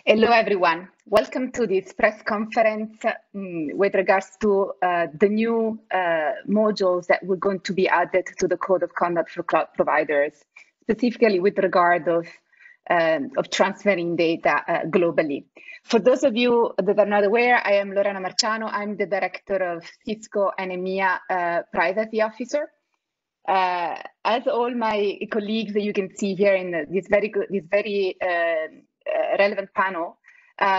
Hello, everyone. Welcome to this press conference with regards to the new modules that were going to be added to the Code of Conduct for Cloud Providers, specifically with regard of transferring data globally. For those of you that are not aware, I am Lorena Marciano. I'm the Director of Cisco and EMEA Privacy Officer. As all my colleagues that you can see here in this very relevant panel,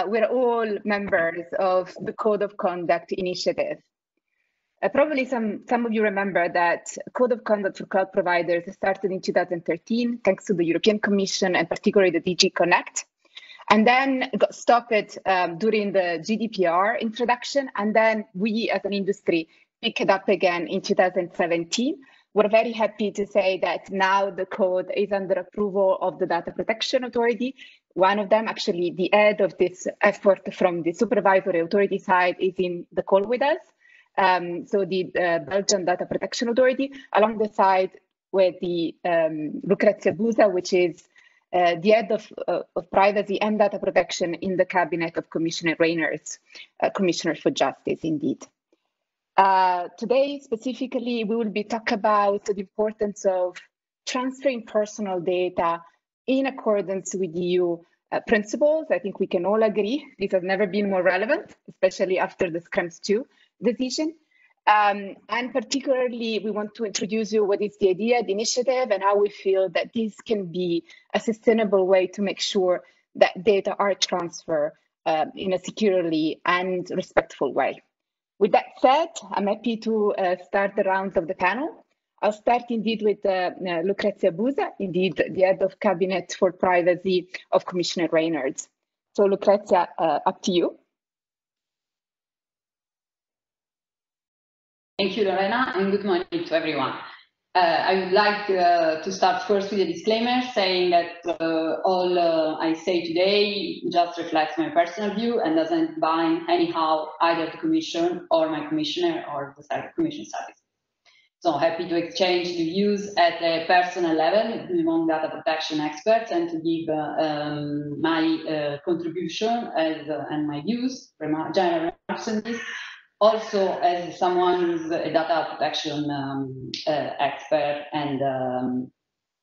we're all members of the Code of Conduct initiative. Probably some of you remember that Code of Conduct for Cloud Providers started in 2013, thanks to the European Commission and particularly the DG Connect, and then got stopped during the GDPR introduction, and then we as an industry picked it up again in 2017. We're very happy to say that now the code is under approval of the Data Protection Authority. One of them, actually the head of this effort from the supervisory authority side, is in the call with us. So the Belgian Data Protection Authority, along the side with the Lucrezia Busa, which is the head of privacy and data protection in the cabinet of Commissioner Reynders, Commissioner for Justice, indeed. Today, specifically, we will be talking about the importance of transferring personal data in accordance with EU principles. I think we can all agree this has never been more relevant, especially after the Schrems II decision. And particularly, we want to introduce you what is the idea, the initiative, and how we feel that this can be a sustainable way to make sure that data are transferred in a securely and respectful way. With that said, I'm happy to start the rounds of the panel. I'll start indeed with Lucrezia Busa, indeed the head of cabinet for privacy of Commissioner Reynders. So Lucrezia, up to you. Thank you, Lorena, and good morning to everyone. I would like to start first with a disclaimer saying that all I say today just reflects my personal view and doesn't bind anyhow either the Commission or my Commissioner or the Commission Service. So happy to exchange the views at a personal level among data protection experts and to give my contribution and my views, general remarks on this. Also, as someone who's a data protection expert and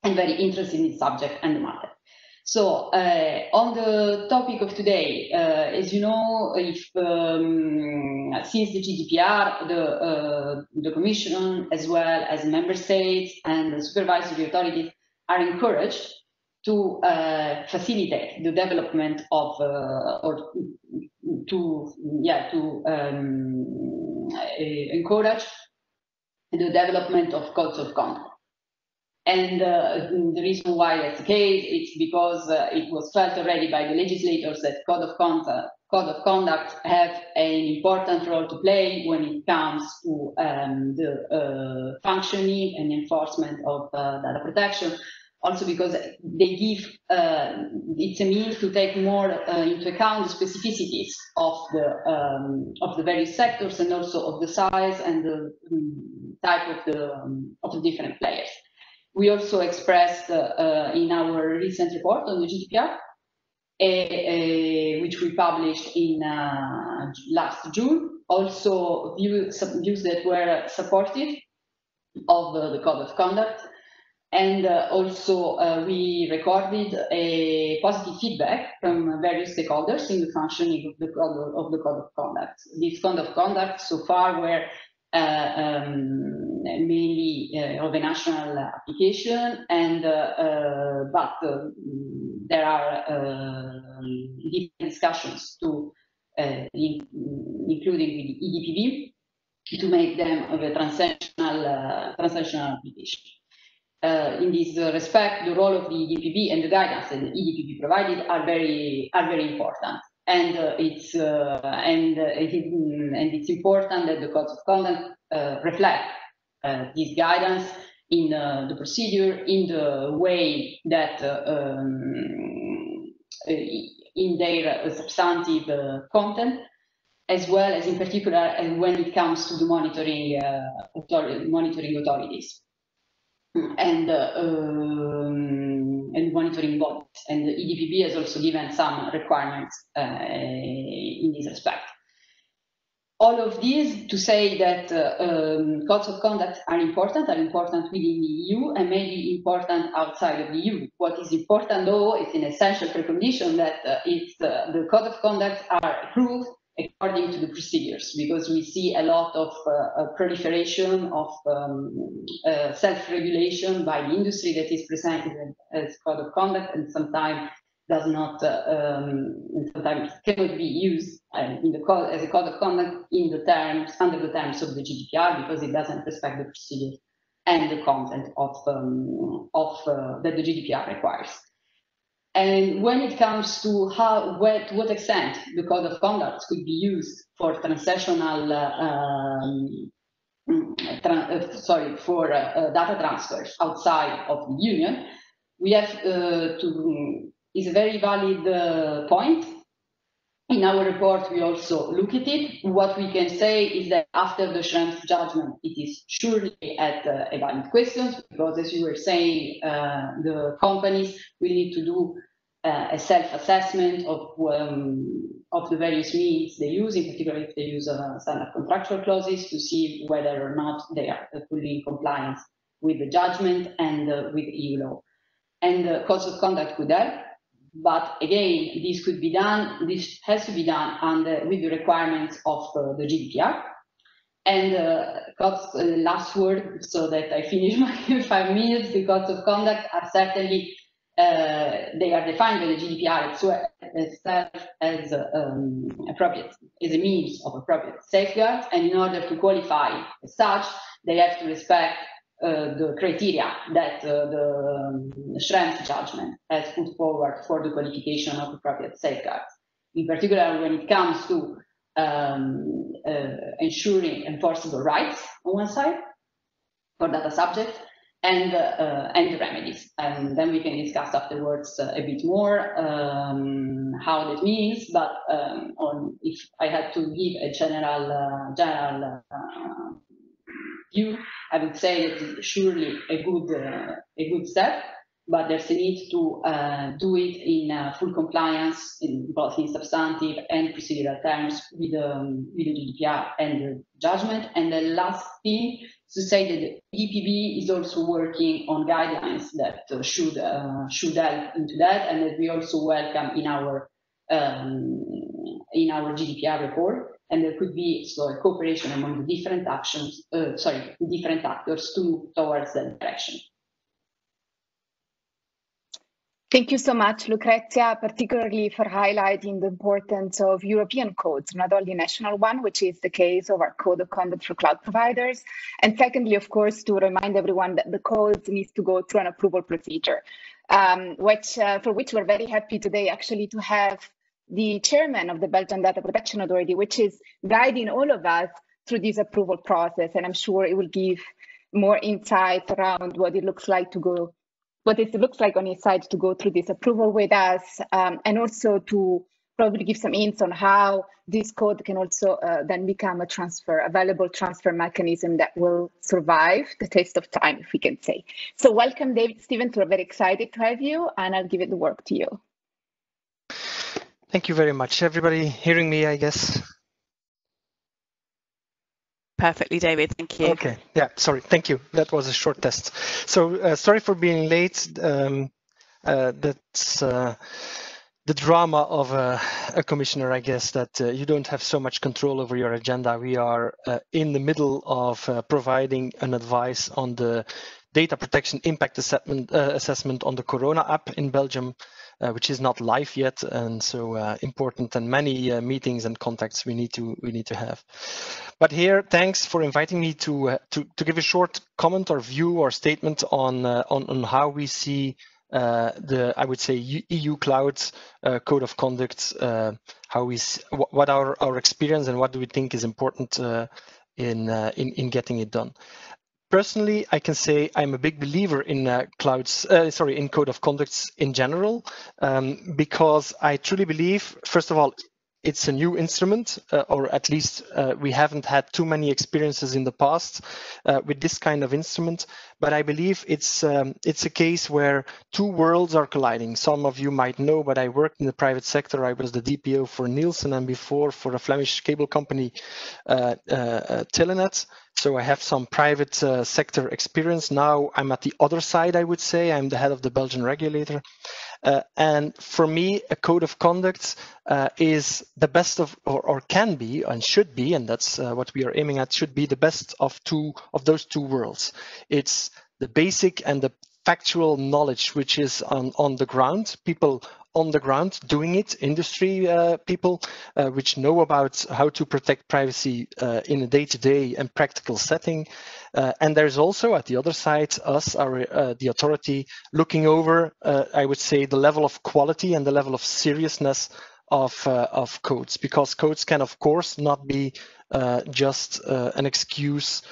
very interested in the subject and the market. So, on the topic of today, as you know, if since the GDPR, the Commission, as well as member states and the supervisory authorities, are encouraged to facilitate the development of encourage the development of codes of conduct. And the reason why that's the case is because it was felt already by the legislators that code of conduct have an important role to play when it comes to the functioning and enforcement of data protection. Also because they give, it's a means to take more into account the specificities of the various sectors and also of the size and the type of the different players. We also expressed in our recent report on the GDPR, which we published in last June, also views that were supportive of the code of conduct. And also we recorded a positive feedback from various stakeholders in the functioning of the code of conduct. This code of conduct so far were mainly of a national application, and but there are different discussions to including with the EDPB to make them of a transnational application. In this respect, the role of the EDPB and the guidance that the EDPB provided are very important, and it's important that the codes of conduct reflect this guidance in the procedure, in the way that in their substantive content, as well as in particular when it comes to the monitoring authorities. And monitoring monitoring bodies, and the EDPB has also given some requirements in this respect. All of these to say that codes of conduct are important within the EU and maybe important outside of the EU. What is important, though, is an essential precondition that the code of conduct are approved according to the procedures, because we see a lot of proliferation of self-regulation by the industry that is presented as code of conduct and sometimes does not, sometimes cannot be used in the code as a code of conduct in the terms, under the terms of the GDPR, because it doesn't respect the procedure and the content of that the GDPR requires. And when it comes to to what extent the code of conduct could be used for transactional, data transfers outside of the Union, we have is a very valid point. In our report, we also look at it. What we can say is that after the Schrems judgment, it is surely at a valid question, because as you were saying, the companies will need to do a self-assessment of the various means they use, in particular if they use standard contractual clauses, to see whether or not they are fully in compliance with the judgment and with EU law. And the codes of conduct could help, but again, this could be done. This has to be done with the requirements of the GDPR. And last word, so that I finish my 5 minutes. The codes of conduct are certainly they are defined by the GDPR itself as appropriate, as a means of appropriate safeguards. And in order to qualify as such, they have to respect the criteria that the Schrems judgment has put forward for the qualification of appropriate safeguards. In particular, when it comes to ensuring enforceable rights on one side for data subjects, and the remedies. And then we can discuss afterwards a bit more how that means. But if I had to give a general view, I would say that it's surely a good step, but there's a need to do it in full compliance, both in substantive and procedural terms, with the GDPR and the judgment. And the last thing is to say that the EDPB is also working on guidelines that should help into that, and that we also welcome in our GDPR report. And there could be a cooperation among the different different actors to move towards that direction. Thank you so much, Lucrezia, particularly for highlighting the importance of European codes, not only national one, which is the case of our Code of Conduct for Cloud Providers. And secondly, of course, to remind everyone that the codes needs to go through an approval procedure, for which we're very happy today actually to have the chairman of the Belgian Data Protection Authority, which is guiding all of us through this approval process. And I'm sure it will give more insight around what it looks like on his side to go through this approval with us, and also to probably give some hints on how this code can also then become a valuable transfer mechanism that will survive the test of time, if we can say. So welcome, David Stevens. We're very excited to have you, and I'll give it the work to you. Thank you very much. Everybody hearing me, I guess? Perfectly, David. Thank you. Okay. Yeah, sorry. Thank you. That was a short test. So sorry for being late. That's the drama of a commissioner, I guess, that you don't have so much control over your agenda. We are in the middle of providing an advice on the data protection impact assessment on the Corona app in Belgium, which is not live yet, and so important, and many meetings and contacts we need to have. But here, thanks for inviting me to give a short comment or view or statement on how we see I would say EU Cloud Code of Conduct, what our experience and what do we think is important in getting it done. Personally, I can say I'm a big believer in in code of conducts in general, because I truly believe, first of all, it's a new instrument, or at least we haven't had too many experiences in the past with this kind of instrument. But I believe it's a case where two worlds are colliding. Some of you might know, but I worked in the private sector. I was the DPO for Nielsen and before for a Flemish cable company, Telenet. So I have some private sector experience. Now I'm at the other side, I would say. I'm the head of the Belgian regulator. And for me, a code of conduct is the best of, or can be and should be, and that's what we are aiming at, should be the best of those two worlds. It's the basic and the factual knowledge, which is on the ground, people on the ground doing it, industry people, which know about how to protect privacy in a day-to-day and practical setting. And there's also at the other side, us, the authority, looking over, I would say, the level of quality and the level of seriousness of codes, because codes can, of course, not be just an excuse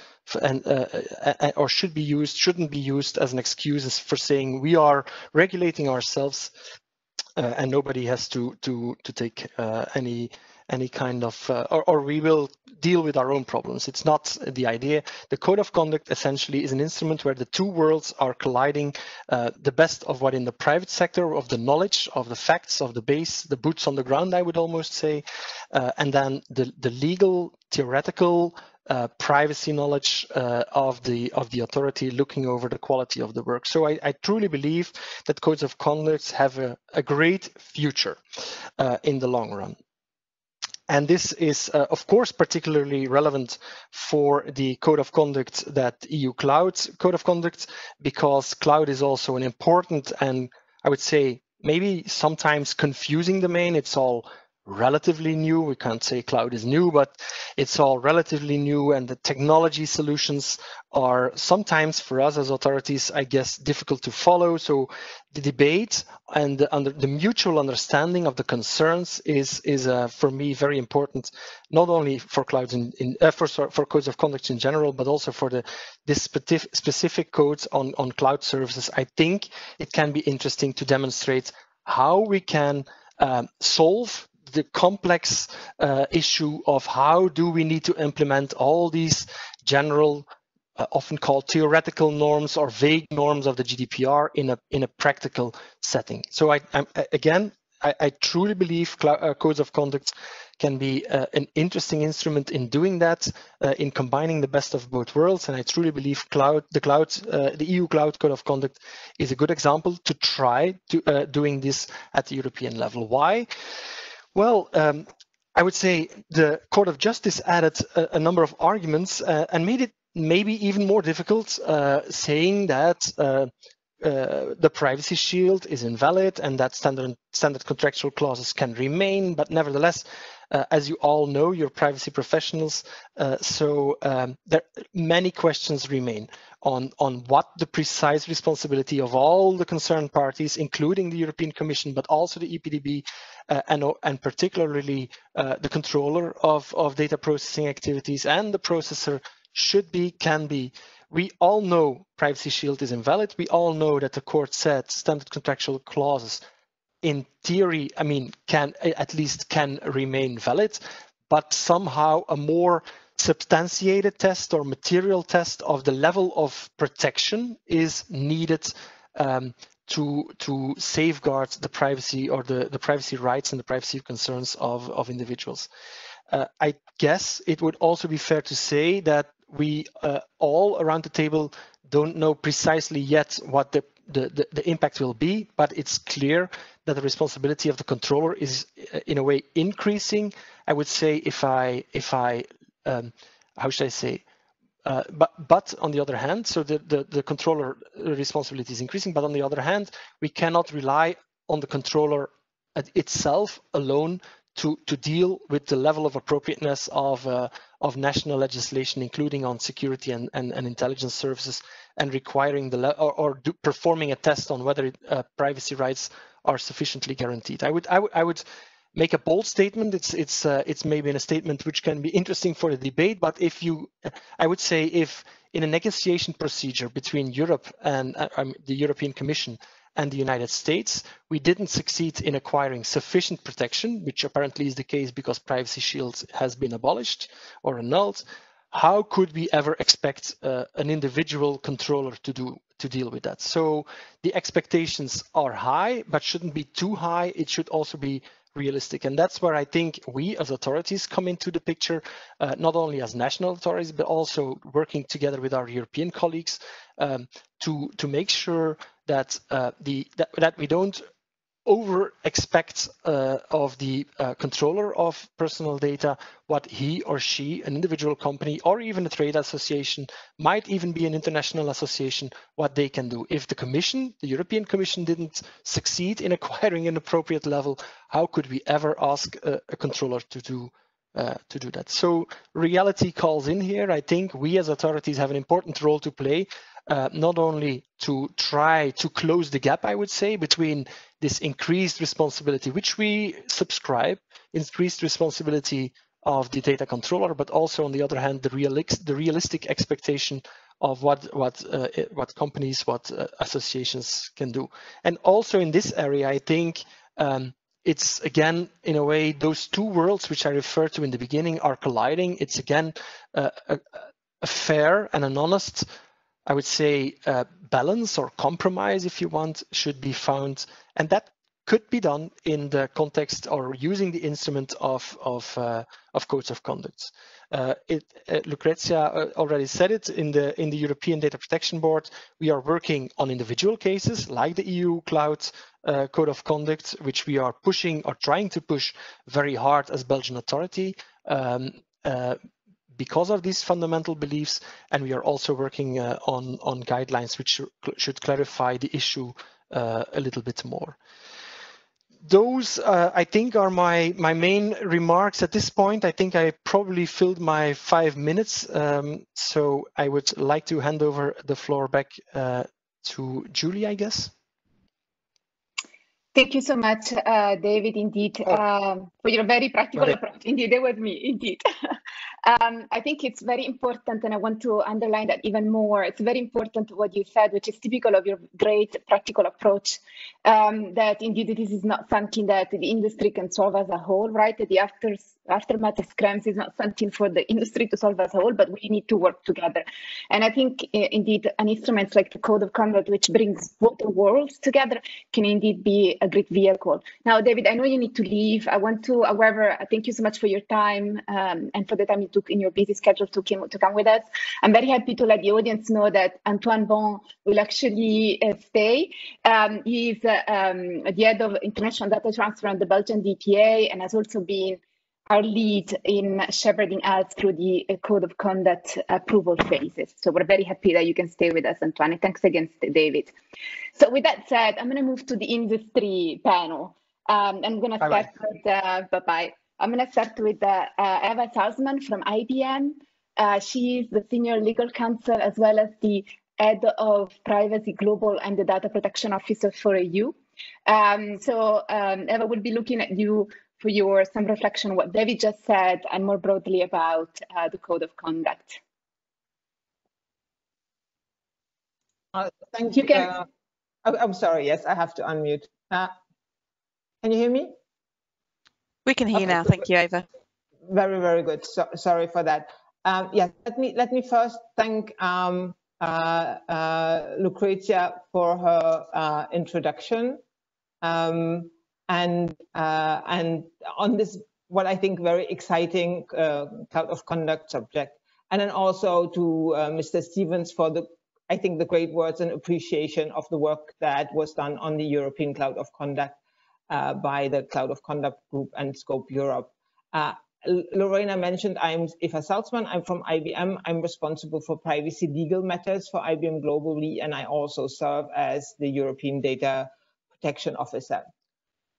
or shouldn't be used as an excuse for saying we are regulating ourselves and nobody has to take any kind of or we will deal with our own problems. It's not the idea. The code of conduct essentially is an instrument where the two worlds are colliding, the best of what in the private sector, of the knowledge, of the facts, of the base, the boots on the ground, I would almost say, and then the legal, theoretical, privacy knowledge of the authority looking over the quality of the work. So I truly believe that codes of conduct have a great future in the long run. And this is, of course, particularly relevant for the code of conduct that EU Cloud Code of Conduct, because cloud is also an important and I would say maybe sometimes confusing domain. It's all relatively new. We can't say cloud is new, but it's all relatively new, and the technology solutions are sometimes for us as authorities, I guess, difficult to follow. So the debate and the mutual understanding of the concerns is for me very important, not only for clouds for codes of conduct in general, but also for this specific codes on cloud services. I think it can be interesting to demonstrate how we can solve the complex issue of how do we need to implement all these general, often called theoretical norms or vague norms of the GDPR in a practical setting. So I truly believe codes of conduct can be an interesting instrument in doing that, in combining the best of both worlds. And I truly believe the EU Cloud Code of Conduct is a good example to try doing this at the European level. Why? Well, I would say the Court of Justice added a number of arguments and made it maybe even more difficult, saying that the privacy shield is invalid and that standard contractual clauses can remain, but nevertheless, as you all know, you're privacy professionals, so many questions remain on what the precise responsibility of all the concerned parties, including the European Commission, but also the EPDB, and particularly the controller of data processing activities and the processor can be. We all know Privacy Shield is invalid. We all know that the court said standard contractual clauses in theory, can remain valid, but somehow a more substantiated test or material test of the level of protection is needed to safeguard the privacy or the privacy rights and the privacy concerns of individuals. I guess it would also be fair to say that we all around the table don't know precisely yet what the impact will be, but it's clear that the responsibility of the controller is in a way increasing. I would say how should I say? But on the other hand, so the controller responsibility is increasing, but on the other hand, we cannot rely on the controller itself alone to deal with the level of appropriateness of national legislation, including on security and intelligence services, and requiring performing a test on whether privacy rights are sufficiently guaranteed. I would make a bold statement. It's maybe a statement which can be interesting for the debate, but I would say if in a negotiation procedure between Europe and the European Commission and the United States, we didn't succeed in acquiring sufficient protection, which apparently is the case because Privacy Shield has been abolished or annulled. How could we ever expect an individual controller to deal with that? So the expectations are high, but shouldn't be too high. It should also be realistic. And that's where I think we as authorities come into the picture, not only as national authorities, but also working together with our European colleagues to make sure that that we don't over expect of the controller of personal data what he or she, an individual company or even a trade association, might even be an international association, what they can do. If the Commission, the European Commission, didn't succeed in acquiring an appropriate level, how could we ever ask a controller to do that? So reality calls in here. I think we as authorities have an important role to play, not only to try to close the gap, I would say, between this increased responsibility, which we subscribe, increased responsibility of the data controller, but also on the other hand, the realistic expectation of what companies, what associations can do. And also in this area, I think it's again, in a way, those two worlds which I referred to in the beginning are colliding. It's again a fair and an honest, I would say, balance or compromise, if you want, should be found, and that could be done in the context or using the instrument of codes of conduct. Lucrezia already said it in the European Data Protection Board. We are working on individual cases like the EU Cloud Code of Conduct, which we are pushing or trying to push very hard as Belgian authority. Because of these fundamental beliefs, and we are also working on guidelines which should clarify the issue a little bit more. Those, I think, are my main remarks at this point. I think I probably filled my 5 minutes, so I would like to hand over the floor back to Julie, I guess. Thank you so much, David, indeed, for your very practical approach. Indeed, that was me, indeed. I think it's very important, and I want to underline that even more. It's very important what you said, which is typical of your great practical approach, that indeed this is not something that the industry can solve as a whole, right? The aftermath of crimes is not something for the industry to solve as a whole, but we need to work together. And I think indeed an instrument like the Code of Conduct, which brings both the worlds together, can indeed be a great vehicle. Now, David, I know you need to leave. I want to, however, thank you so much for your time and for the time you took in your busy schedule to come with us. I'm very happy to let the audience know that Antoine Bon will actually stay. He's the head of international data transfer on the Belgian DPA and has also been our lead in shepherding us through the Code of Conduct approval phases. So we're very happy that you can stay with us, Antoine. And thanks again, David. So with that said, I'm going to move to the industry panel. I'm going to start with, I'm going to start with Eva Salzman from IBM. She is the senior legal counsel as well as the head of privacy global and the data protection officer for EU. Eva will be looking at you for some reflection on what David just said and more broadly about the Code of Conduct. Thank you. I'm sorry, yes, I have to unmute. Can you hear me? We can hear you now, thank you, Eva. Very, very good. Sorry for that. Yes, let me first thank Lucrezia for her introduction. And on this, what I think very exciting Code of Conduct subject, and then also to Mr. Stevens for I think the great words and appreciation of the work that was done on the European Cloud of Conduct by the Cloud of Conduct Group and Scope Europe. Lorena mentioned I'm Eva Salzman. I'm from IBM. I'm responsible for privacy legal matters for IBM globally, and I also serve as the European Data Protection Officer.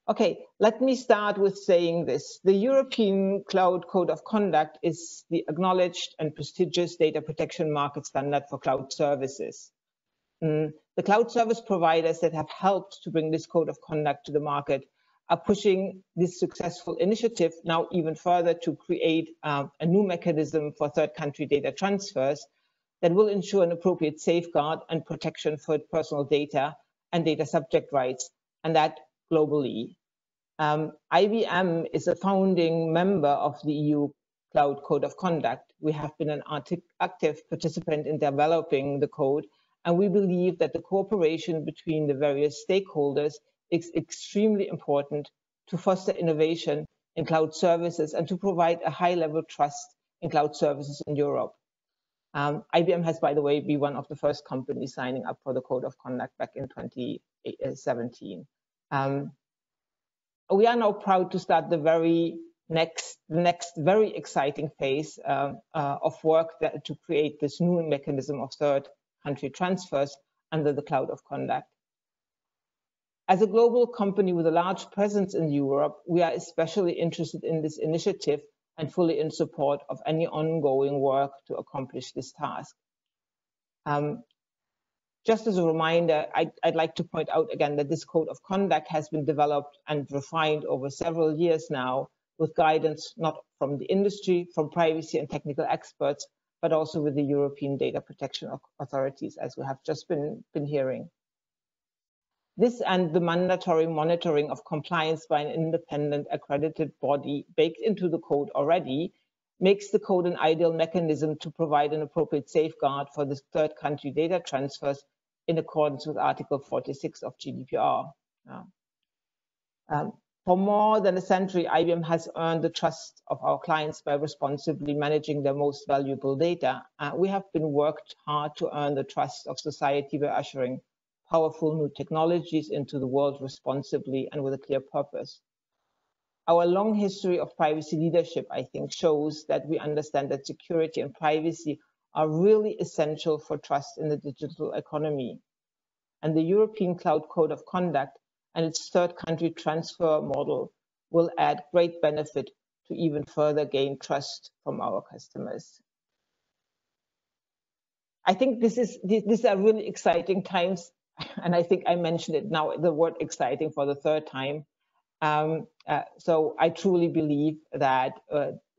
Okay, let me start with saying this. The European Cloud Code of Conduct is the acknowledged and prestigious data protection market standard for cloud services. The cloud service providers that have helped to bring this code of conduct to the market are pushing this successful initiative now even further to create a new mechanism for third country data transfers that will ensure an appropriate safeguard and protection for personal data and data subject rights, and that globally. IBM is a founding member of the EU Cloud Code of Conduct. We have been an active participant in developing the code, and we believe that the cooperation between the various stakeholders is extremely important to foster innovation in cloud services and to provide a high-level trust in cloud services in Europe. IBM has, by the way, been one of the first companies signing up for the Code of Conduct back in 2017. We are now proud to start the next very exciting phase of work to create this new mechanism of third country transfers under the Cloud of Conduct. As a global company with a large presence in Europe, we are especially interested in this initiative and fully in support of any ongoing work to accomplish this task. Just as a reminder, I'd like to point out again that this code of conduct has been developed and refined over several years now, with guidance not from the industry, from privacy and technical experts, but also with the European data protection authorities, as we have just been hearing. This and the mandatory monitoring of compliance by an independent accredited body baked into the code already makes the code an ideal mechanism to provide an appropriate safeguard for the third country data transfers in accordance with Article 46 of GDPR. For more than a century, IBM has earned the trust of our clients by responsibly managing their most valuable data. We have been worked hard to earn the trust of society by ushering powerful new technologies into the world responsibly and with a clear purpose. Our long history of privacy leadership, I think, shows that we understand that security and privacy are really essential for trust in the digital economy. And the European Cloud Code of Conduct and its third country transfer model will add great benefit to even further gain trust from our customers. I think these are really exciting times, and I think I mentioned it now, the word exciting for the third time. So I truly believe that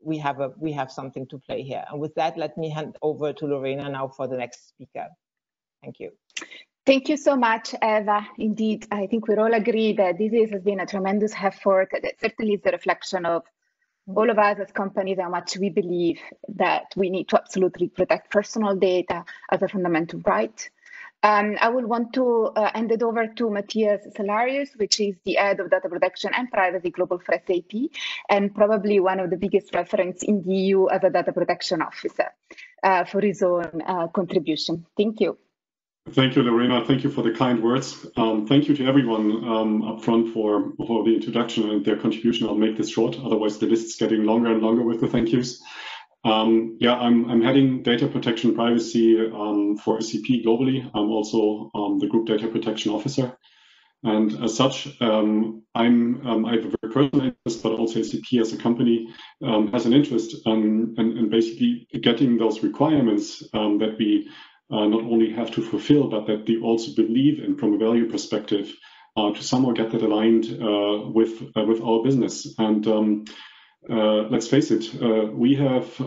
we have something to play here. And with that, let me hand over to Lorena now for the next speaker. Thank you. Thank you so much, Eva. Indeed, I think we all agree that this has been a tremendous effort. That certainly is a reflection of all of us as companies, how much we believe that we need to absolutely protect personal data as a fundamental right. I will want to hand it over to Matthias Salarius, which is the head of data protection and privacy global for SAP, and probably one of the biggest reference in the EU as a data protection officer, for his own contribution. Thank you. Thank you, Lorena. Thank you for the kind words. Thank you to everyone up front for the introduction and their contribution. I'll make this short, otherwise the list's getting longer and longer with the thank yous. Yeah, I'm heading data protection privacy for SAP globally. I'm also the group data protection officer. And as such, I have a very personal interest, but also SAP as a company has an interest in basically getting those requirements that we not only have to fulfill, but that we also believe in from a value perspective to somehow get that aligned with our business. And let's face it, we have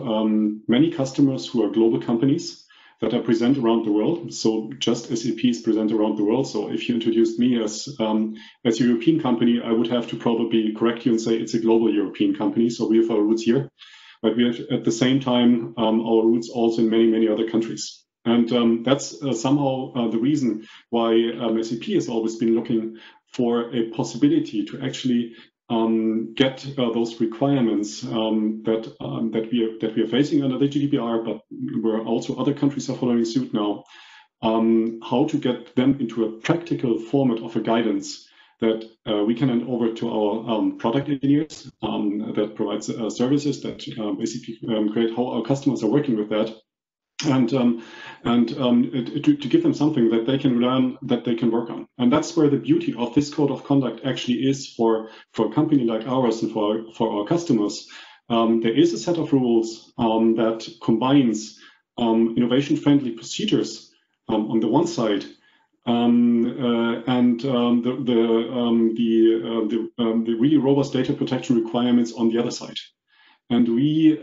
many customers who are global companies that are present around the world. So just SAP is present around the world. So if you introduced me as a European company, I would have to probably correct you and say it's a global European company. So we have our roots here, but we have at the same time our roots also in many, many other countries. And that's somehow the reason why SAP has always been looking for a possibility to actually get those requirements that we are facing under the GDPR, but where also other countries are following suit now, how to get them into a practical format of a guidance that we can hand over to our product engineers that provides services that basically create how our customers are working with that. And to give them something that they can learn, that they can work on. And that's where the beauty of this code of conduct actually is for a company like ours and for our customers. There is a set of rules that combines innovation-friendly procedures on the one side and the really robust data protection requirements on the other side. And we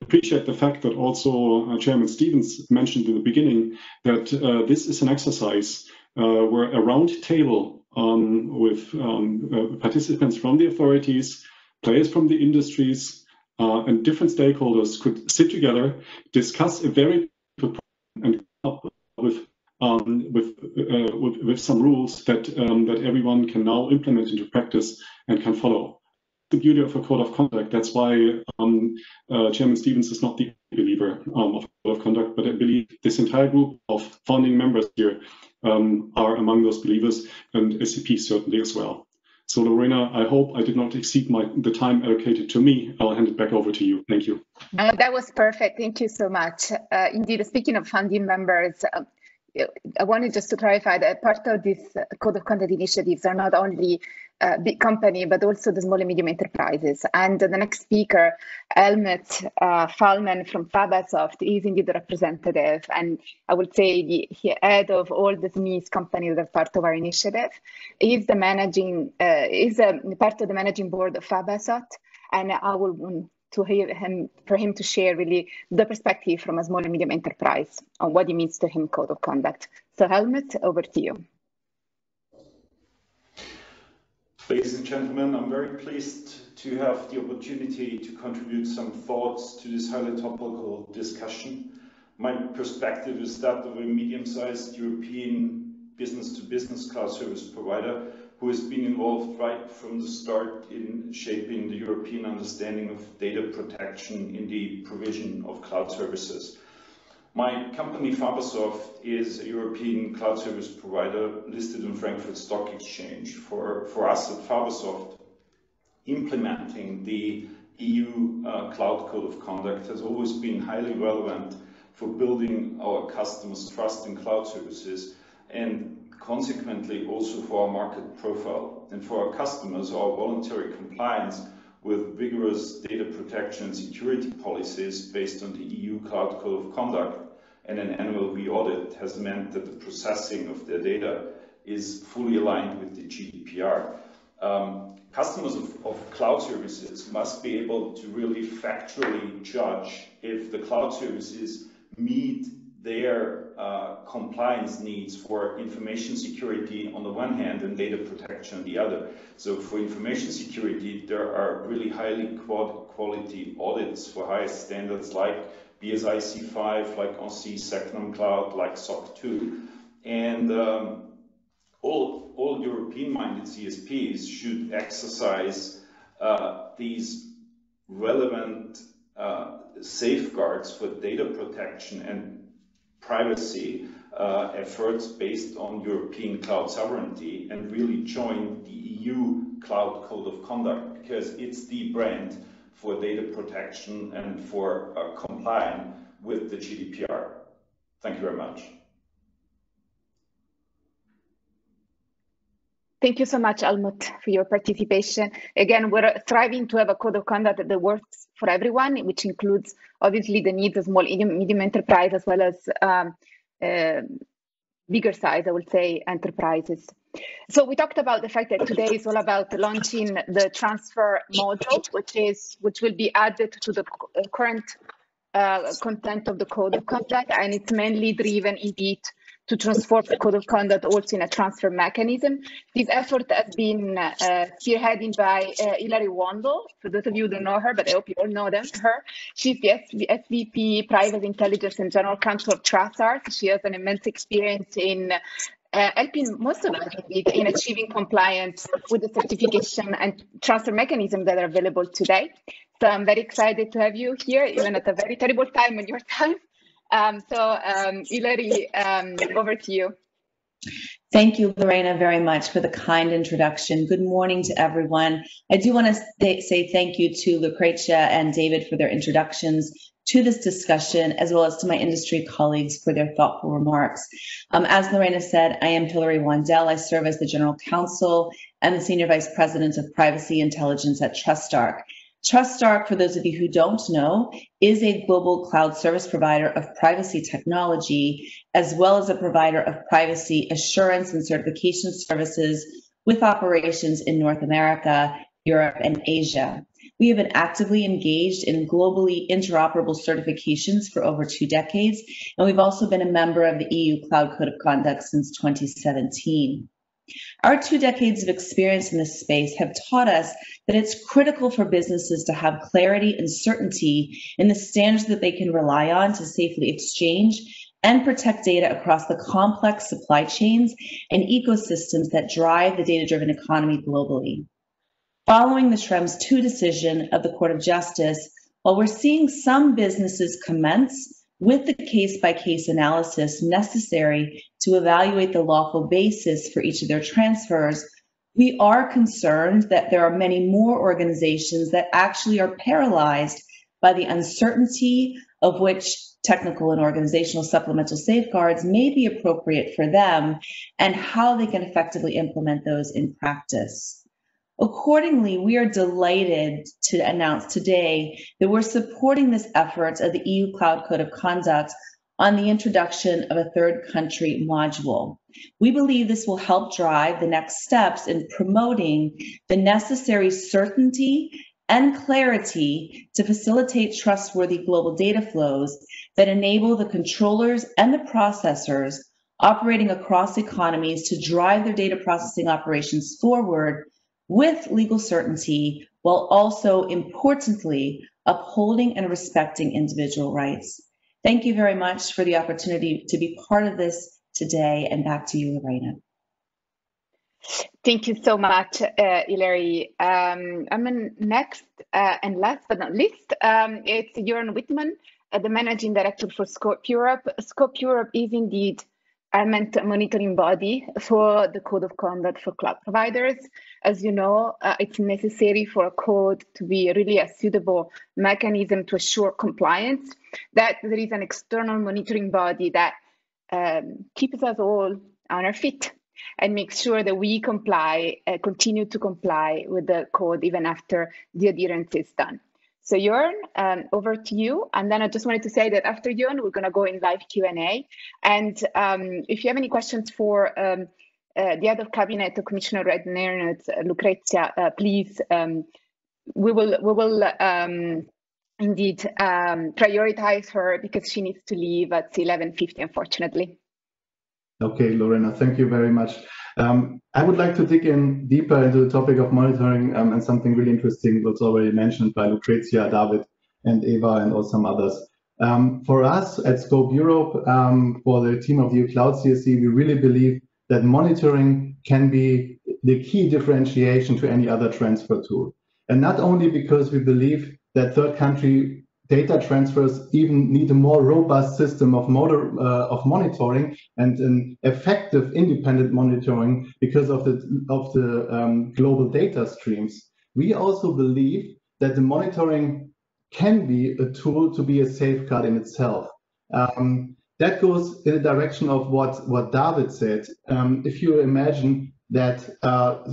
appreciate the fact that also Chairman Stevens mentioned in the beginning that this is an exercise were a round table with participants from the authorities, players from the industries, and different stakeholders could sit together, discuss a very difficult problem, and come up with some rules that that everyone can now implement into practice and can follow. The beauty of a code of conduct. That's why Chairman Stevens is not the believer of code of conduct, but I believe this entire group of founding members here are among those believers, and SAP certainly as well. So Lorena, I hope I did not exceed the time allocated to me. I'll hand it back over to you. Thank you. That was perfect. Thank you so much. Indeed, speaking of founding members, I wanted just to clarify that part of this code of conduct initiatives are not only big company, but also the small and medium enterprises. And the next speaker, Helmut Fallmann from Fabasoft, is indeed the representative, and I would say the head of all the SMEs companies that are part of our initiative. He's the managing, is a part of the managing board of Fabasoft, and I will want to hear him, for him to share really the perspective from a small and medium enterprise on what it means to him code of conduct. So Helmut, over to you. Ladies and gentlemen, I'm very pleased to have the opportunity to contribute some thoughts to this highly topical discussion. My perspective is that of a medium-sized European business-to-business cloud service provider who has been involved right from the start in shaping the European understanding of data protection in the provision of cloud services. My company, Fabasoft, is a European cloud service provider listed on Frankfurt Stock Exchange. For us at Fabasoft, implementing the EU Cloud Code of Conduct has always been highly relevant for building our customers' trust in cloud services and consequently also for our market profile. And for our customers, our voluntary compliance with vigorous data protection and security policies based on the EU Cloud Code of Conduct and an annual re-audit has meant that the processing of their data is fully aligned with the GDPR. Customers of cloud services must be able to really factually judge if the cloud services meet their compliance needs for information security on the one hand and data protection on the other. So for information security, there are really highly quality audits for highest standards like BSI C5, like OSI, Secnum Cloud, like SOC 2. And all European-minded CSPs should exercise these relevant safeguards for data protection and privacy efforts based on European cloud sovereignty and really join the EU Cloud Code of Conduct because it's the brand for data protection and for complying with the GDPR. Thank you very much. Thank you so much, Helmut, for your participation. Again, we're striving to have a code of conduct that works for everyone, which includes obviously the needs of small, medium enterprise as well as bigger size, I would say, enterprises. So we talked about the fact that today is all about launching the Tranfer module, which will be added to the current content of the code of conduct, and it's mainly driven indeed to transform the code of conduct also in a transfer mechanism. This effort has been spearheaded by Hilary Wandel. For those of you who don't know her, but I hope you all know her. She's the SVP Private Intelligence and General Counsel of Tranfer. She has an immense experience in helping most of us in achieving compliance with the certification and transfer mechanisms that are available today. So I'm very excited to have you here, even at a very terrible time in your time. Hilary, over to you. Thank you, Lorena, very much for the kind introduction. Good morning to everyone. I do want to say thank you to Lucretia and David for their introductions to this discussion, as well as to my industry colleagues for their thoughtful remarks. As Lorena said, I am Hilary Wandel. I serve as the General Counsel and the Senior Vice President of Privacy Intelligence at TrustArc. TrustArc, for those of you who don't know, is a global cloud service provider of privacy technology, as well as a provider of privacy assurance and certification services with operations in North America, Europe, and Asia. We have been actively engaged in globally interoperable certifications for over 2 decades, and we've also been a member of the EU Cloud Code of Conduct since 2017. Our 2 decades of experience in this space have taught us that it's critical for businesses to have clarity and certainty in the standards that they can rely on to safely exchange and protect data across the complex supply chains and ecosystems that drive the data-driven economy globally. Following the Schrems II decision of the Court of Justice, while we're seeing some businesses commence with the case-by-case analysis necessary to evaluate the lawful basis for each of their transfers, we are concerned that there are many more organizations that actually are paralyzed by the uncertainty of which technical and organizational supplemental safeguards may be appropriate for them and how they can effectively implement those in practice. Accordingly, we are delighted to announce today that we're supporting this effort of the EU Cloud Code of Conduct on the introduction of a third country module. We believe this will help drive the next steps in promoting the necessary certainty and clarity to facilitate trustworthy global data flows that enable the controllers and the processors operating across economies to drive their data processing operations forward with legal certainty, while also importantly upholding and respecting individual rights. Thank you very much for the opportunity to be part of this today, and back to you, Lorena. Thank you so much, Hilary. Next and last but not least, it's Jörn Wittmann, the Managing Director for Scope Europe. Scope Europe is indeed a monitoring body for the Code of Conduct for cloud providers. As you know, it's necessary for a code to be really a suitable mechanism to assure compliance, that there is an external monitoring body that keeps us all on our feet and makes sure that we comply, continue to comply with the code even after the adherence is done. So Jörn, over to you. And then I just wanted to say that after Jörn, we're going to go in live Q&A. And if you have any questions for the head of cabinet, Commissioner Redner, Lucrezia, please, we will indeed prioritize her because she needs to leave at 11:50, unfortunately. Okay, Lorena, thank you very much. I would like to dig in deeper into the topic of monitoring and something really interesting was already mentioned by Lucrezia, David, and Eva, and also some others. For us at Scope Europe, for the team of EU Cloud CoC, we really believe that monitoring can be the key differentiation to any other transfer tool. And not only because we believe that third country data transfers even need a more robust system of monitoring and an effective independent monitoring because of the global data streams. We also believe that the monitoring can be a tool to be a safeguard in itself. That goes in the direction of what David said. If you imagine that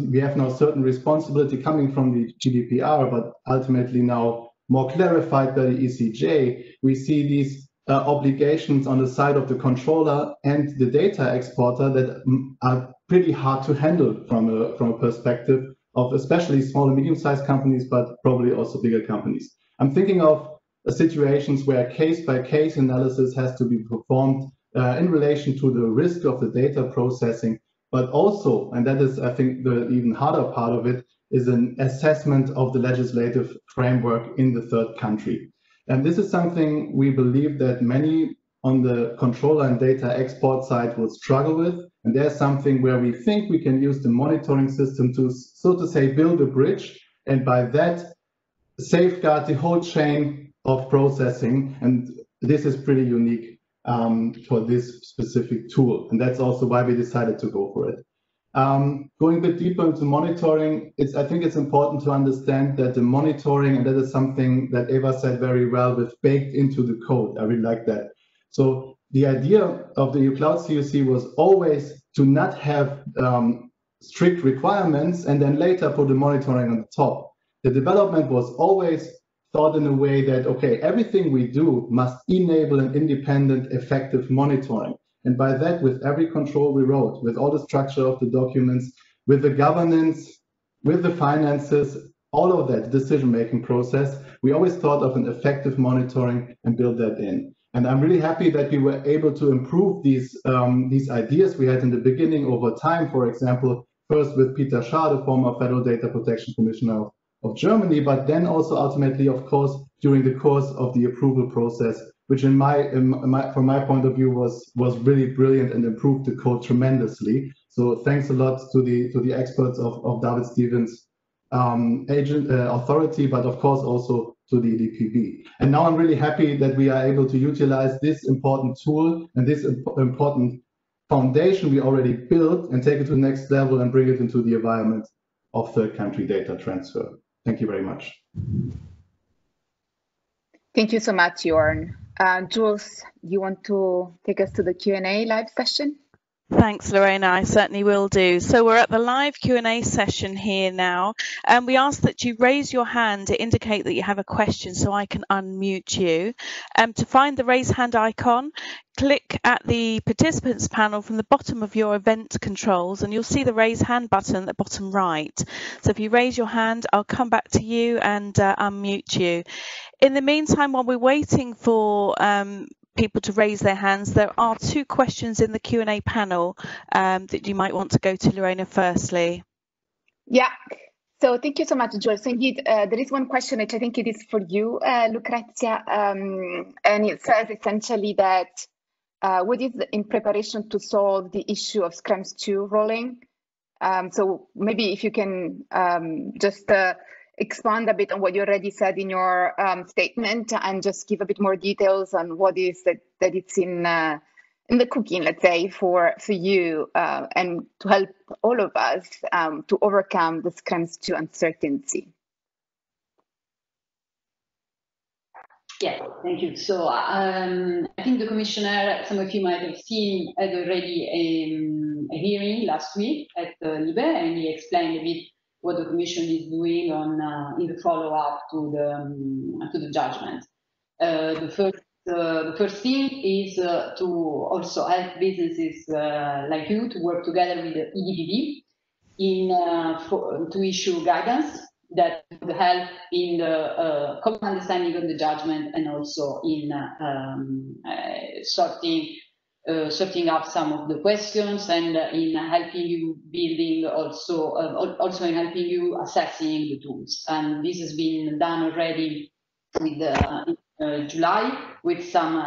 we have now certain responsibility coming from the GDPR, but ultimately now more clarified by the ECJ, we see these obligations on the side of the controller and the data exporter that are pretty hard to handle from a perspective of especially small and medium-sized companies, but probably also bigger companies. I'm thinking of situations where case-by-case analysis has to be performed in relation to the risk of the data processing, but also, and that is, I think, the even harder part of it, is an assessment of the legislative framework in the third country. And this is something we believe that many on the controller and data export side will struggle with. And there's something where we think we can use the monitoring system to, so to say, build a bridge, and by that safeguard the whole chain of processing. And this is pretty unique for this specific tool. And that's also why we decided to go for it. Going a bit deeper into monitoring, I think it's important to understand that the monitoring, and that is something that Eva said very well, with baked into the code. I really like that. So the idea of the EU Cloud CoC was always to not have strict requirements and then later put the monitoring on the top. The development was always thought in a way that, okay, everything we do must enable an independent, effective monitoring. And by that, with every control we wrote, with all the structure of the documents, with the governance, with the finances, all of that decision-making process, we always thought of an effective monitoring and build that in. And I'm really happy that we were able to improve these ideas we had in the beginning over time. For example, first with Peter Schaar, the former Federal Data Protection Commissioner of Germany, but then also ultimately, of course, during the course of the approval process, which from my point of view was really brilliant and improved the code tremendously. So thanks a lot to the experts of David Stevens' authority, but of course also to the EDPB. And now I'm really happy that we are able to utilize this important tool and this important foundation we already built and take it to the next level and bring it into the environment of third country data transfer. Thank you very much. Thank you so much, Jorn. Jules, you want to take us to the Q&A live session? Thanks, Lorena. I certainly will do. So we're at the live Q&A session here now, and we ask that you raise your hand to indicate that you have a question so I can unmute you. To find the raise hand icon, click at the participants panel from the bottom of your event controls, and you'll see the raise hand button at the bottom right. So if you raise your hand, I'll come back to you and unmute you. In the meantime, while we're waiting for people to raise their hands, there are two questions in the Q&A panel that you might want to go to, Lorena, firstly. Yeah, so thank you so much, Jules. So indeed, there is one question which I think it is for you, Lucrezia, and it says essentially that what is in preparation to solve the issue of SCRAMS 2 rolling? So maybe if you can just expand a bit on what you already said in your statement and just give a bit more details on what is that it's in the cooking, let's say, for you and to help all of us to overcome the SCRAMS 2 uncertainty. Yeah, thank you. So I think the Commissioner, some of you might have seen, had already a hearing last week at LIBE, and he explained a bit what the Commission is doing on in the follow-up to the judgment. The first thing is to also help businesses like you to work together with the EDPB to issue guidance that would help in the common understanding of the judgment and also in sorting out some of the questions and in helping you building also in helping you assessing the tools. And this has been done already with July with some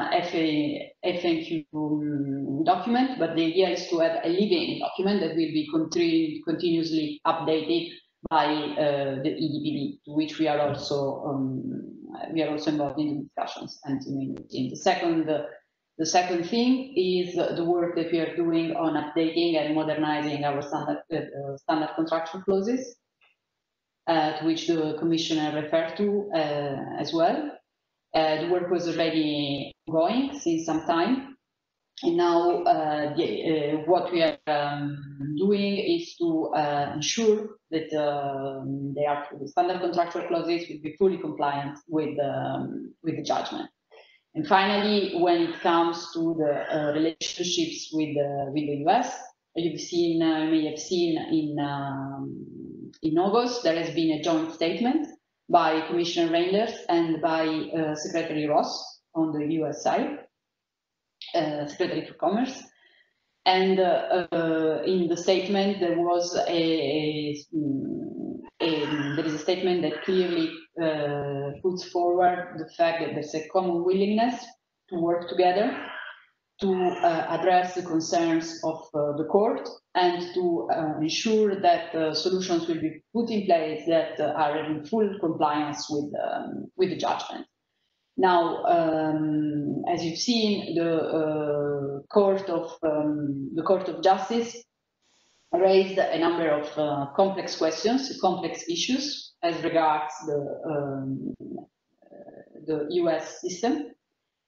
FAQ document, but the idea is to have a living document that will be continuously updated by the EDPB, to which we are also involved in the discussions and in the second thing is the work that we are doing on updating and modernizing our standard contractual clauses, to which the Commissioner referred to as well. The work was already going since some time, and now what we are doing is to ensure that the standard contractual clauses will be fully compliant with the judgment. And finally, when it comes to the relationships with the US, you may have seen in August there has been a joint statement by Commissioner Reinders and by Secretary Ross on the US side, Secretary for Commerce. And in the statement there was there is a statement that clearly puts forward the fact that there's a common willingness to work together to address the concerns of the court and to ensure that solutions will be put in place that are in full compliance with the judgment. Now, as you've seen, the Court of Justice raised a number of complex questions, complex issues as regards the US system.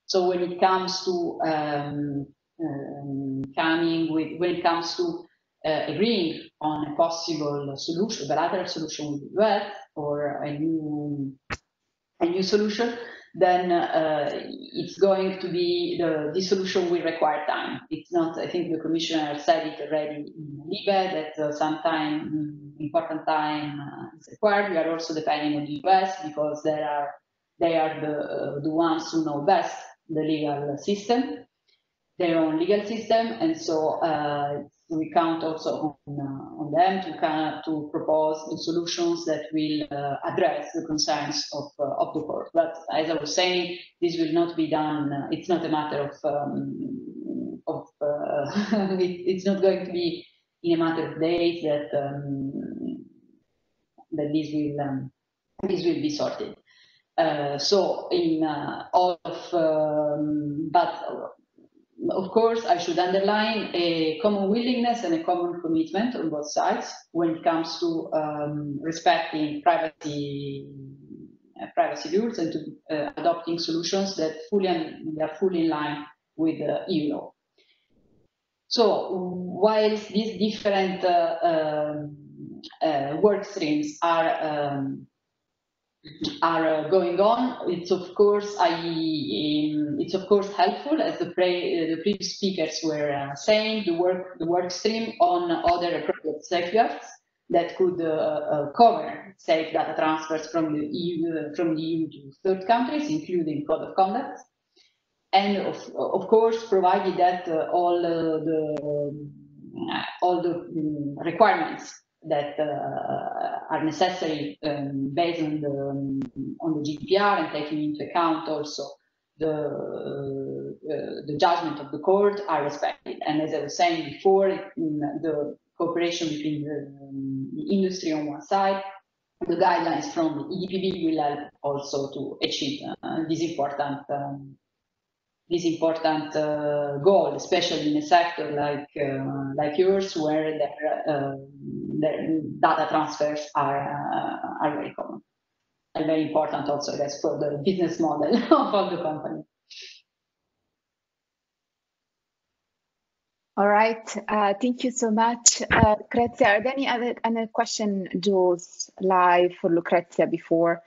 So when it comes to agreeing on a possible solution, bilateral solution with the US or a new solution, then it's going to be this solution will require time. It's not. I think the Commissioner said it already in LIBE that sometime important time is required. We are also depending on the US because they are the ones who know best the legal system, their own legal system, and so we count also on them to propose the solutions that will address the concerns of the court. But as I was saying, this will not be done. It's not a matter of it's not going to be in a matter of days that that this will be sorted. So in all of but. Of course, I should underline a common willingness and a common commitment on both sides when it comes to respecting privacy rules and to adopting solutions that are fully in line with EU law. So, whilst these different work streams are going on, it's of course helpful, as the previous speakers were saying, the work stream on other appropriate safeguards that could cover safe data transfers from the EU to third countries, including code of conduct, and of course, provided that all the requirements that are necessary based on the GDPR and taking into account also the judgment of the court are respected. And as I was saying before, the cooperation between the industry on one side, the guidelines from the EDPB will help also to achieve this important goal, especially in a sector like yours, where the data transfers are very common and very important also, I guess, for the business model of the company. All right, thank you so much, Lucrezia. Are there any other question, Jules, live for Lucrezia before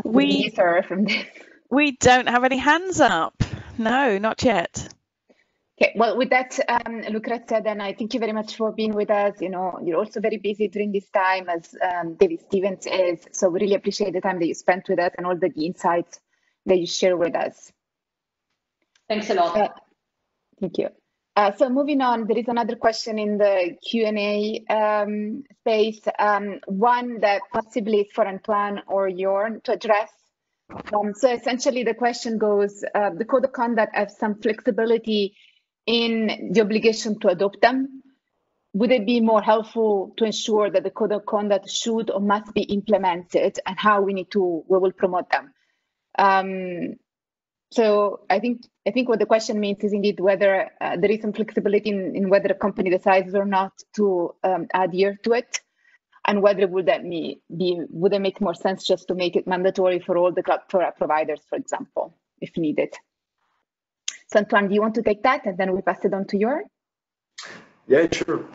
we defer from this? We don't have any hands up. No, not yet. Okay, well, with that, Lucrezia, then I thank you very much for being with us. You know, you're also very busy during this time, as David Stevens is. So we really appreciate the time that you spent with us and all the insights that you share with us. Thanks a lot. Thank you. So moving on, there is another question in the Q&A space, one that possibly is for Antoine or Jorn to address. So essentially the question goes, the code of conduct has some flexibility in the obligation to adopt them. Would it be more helpful to ensure that the code of conduct should or must be implemented, and how we will promote them? So I think what the question means is indeed whether there is some flexibility in whether a company decides or not to adhere to it. And whether would it make more sense just to make it mandatory for all the cloud providers, for example, if needed? So Antoine, do you want to take that, and then we pass it on to Jorn? Yeah, sure.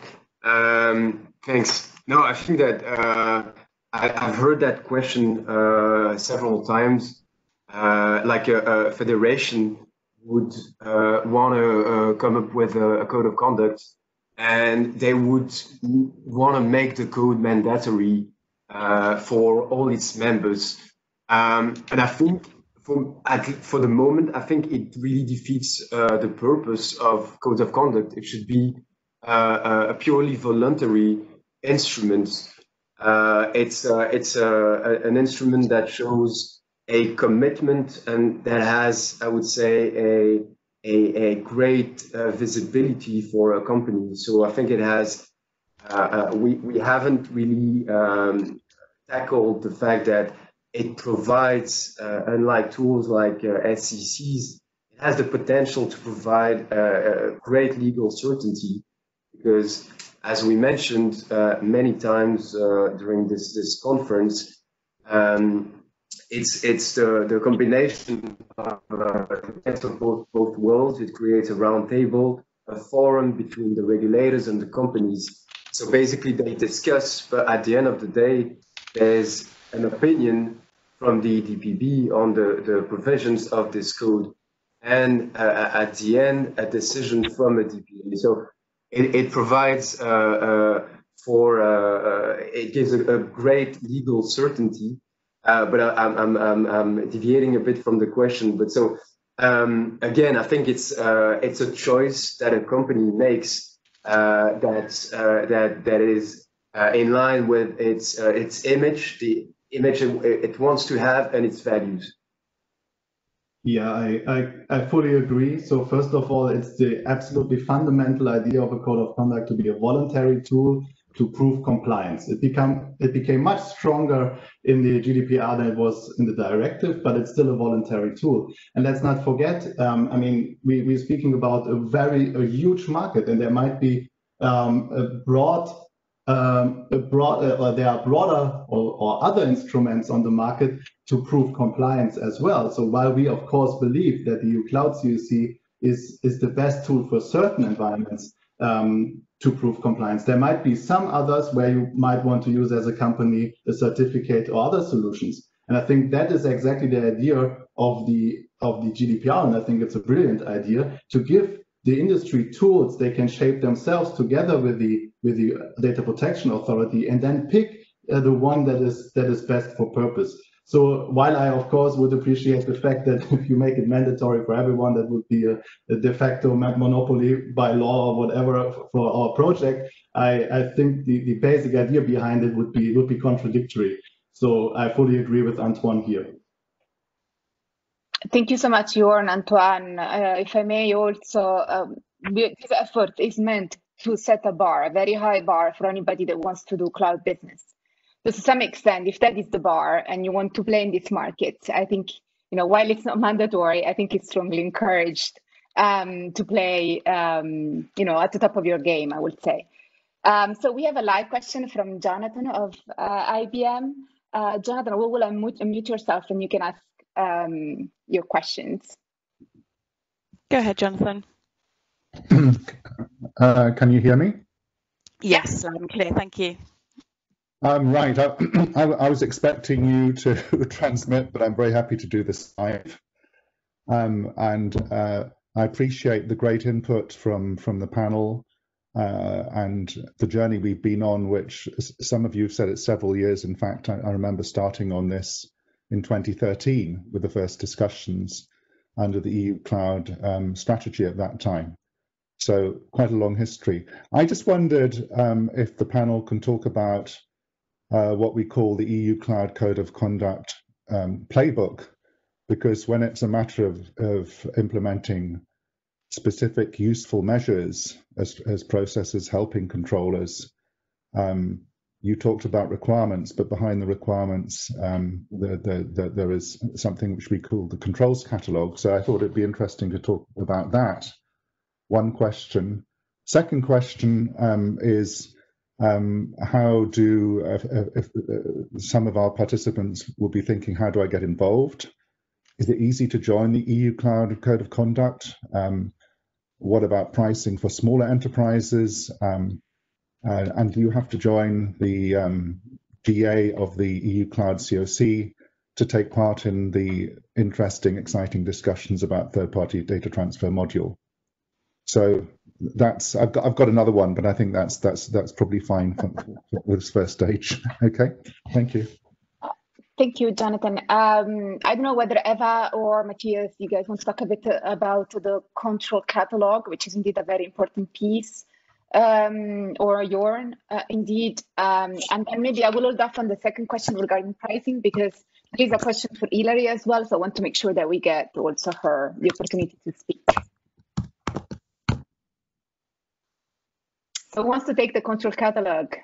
Thanks. No, I think that I've heard that question several times. Like a federation would want to come up with a code of conduct, and they would want to make the code mandatory for all its members. And I think for the moment, I think it really defeats the purpose of codes of conduct. It should be a purely voluntary instrument. It's an instrument that shows a commitment and that has, I would say, a great visibility for a company. So I think it has, we haven't really tackled the fact that it provides, unlike tools like SCCs, it has the potential to provide great legal certainty, because as we mentioned many times during this conference, it's the combination of the best of both worlds. It creates a round table, a forum between the regulators and the companies. So basically they discuss, but at the end of the day, there's an opinion from the DPB on the provisions of this code, and at the end, a decision from the DPB. So it provides it gives a great legal certainty. But I'm deviating a bit from the question. But so again, I think it's a choice that a company makes that is in line with its image, the image it wants to have, and its values. Yeah, I fully agree. So first of all, it's the absolutely fundamental idea of a code of conduct to be a voluntary tool to prove compliance. It became much stronger in the GDPR than it was in the directive, but it's still a voluntary tool. And let's not forget, I mean, we're speaking about a huge market, and there might be there are broader or other instruments on the market to prove compliance as well. So while we of course believe that the EU Cloud CoC is the best tool for certain environments to prove compliance, there might be some others where you might want to use as a company a certificate or other solutions. And I think that is exactly the idea of the GDPR, and I think it's a brilliant idea to give the industry tools they can shape themselves together with the data protection authority, and then pick the one that is best for purpose. So while I of course would appreciate the fact that if you make it mandatory for everyone, that would be a de facto monopoly by law or whatever for our project, I think the basic idea behind it would be contradictory. So I fully agree with Antoine here. Thank you so much, Jorn, Antoine. If I may also, this effort is meant to set a bar, a very high bar for anybody that wants to do cloud business. So to some extent, if that is the bar and you want to play in this market, I think, while it's not mandatory, I think it's strongly encouraged to play, at the top of your game, I would say. So we have a live question from Jonathan of IBM. Jonathan, we will unmute yourself and you can ask your questions. Go ahead, Jonathan. Can you hear me? Yes, loud and clear. Thank you. Right. I was expecting you to transmit, but I'm very happy to do this live. I appreciate the great input from the panel and the journey we've been on, which some of you have said it's several years. In fact, I remember starting on this in 2013 with the first discussions under the EU Cloud strategy at that time. So quite a long history. I just wondered if the panel can talk about what we call the EU Cloud Code of Conduct Playbook, because when it's a matter of implementing specific useful measures as processes helping controllers, you talked about requirements, but behind the requirements, there is something which we call the controls catalog. So I thought it'd be interesting to talk about that. One question. Second question is how do, if some of our participants will be thinking, how do I get involved? Is it easy to join the EU Cloud Code of Conduct? What about pricing for smaller enterprises? And do you have to join the GA of the EU Cloud CoC to take part in the interesting, exciting discussions about third-party data transfer module? So that's I've got another one, but I think that's probably fine for this first stage. Okay, thank you. Thank you, Jonathan. I don't know whether Eva or Matthias, you guys want to talk a bit about the control catalog, which is indeed a very important piece, or Jorn, indeed. And maybe I will hold off on the second question regarding pricing, because there is a question for Hilary as well. So I want to make sure that we get also her the opportunity to speak. So who wants to take the control catalog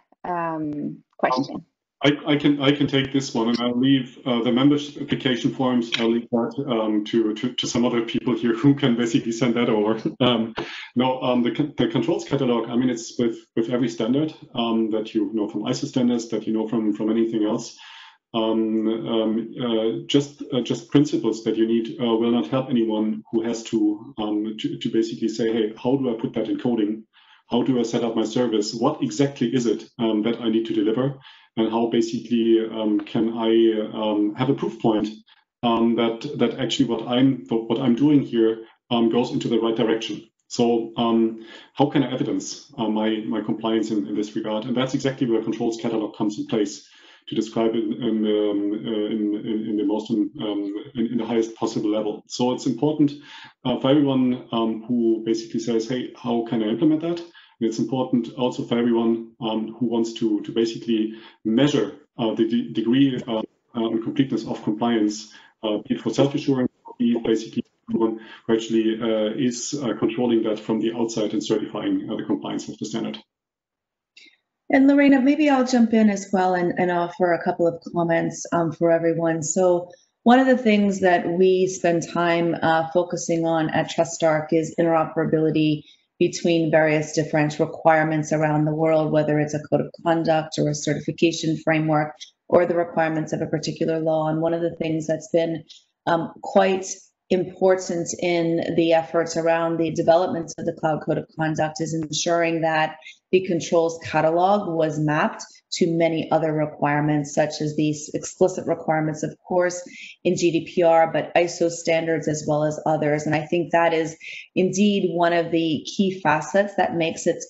question? I can take this one, and I'll leave the membership application forms. I'll leave that to some other people here who can basically send that over. The controls catalog. I mean, it's with every standard that you know from ISO standards, that you know from anything else. Just principles that you need will not help anyone who has to basically say, hey, how do I put that in coding? How do I set up my service? What exactly is it that I need to deliver? And how basically can I have a proof point that actually what I'm doing here goes into the right direction? So how can I evidence my compliance in this regard? And that's exactly where controls catalog comes in place to describe it in the highest possible level. So it's important for everyone who basically says, hey, how can I implement that? And it's important also for everyone who wants to basically measure the degree and completeness of compliance, be it for self-assurance, be it basically someone who actually is controlling that from the outside and certifying the compliance of the standard. And Lorena, maybe I'll jump in as well and offer a couple of comments for everyone. So one of the things that we spend time focusing on at TrustArc is interoperability between various different requirements around the world, whether it's a code of conduct or a certification framework or the requirements of a particular law. And one of the things that's been quite important in the efforts around the development of the Cloud Code of Conduct is ensuring that the controls catalog was mapped to many other requirements, such as these explicit requirements, of course, in GDPR, but ISO standards as well as others. And I think that is indeed one of the key facets that makes it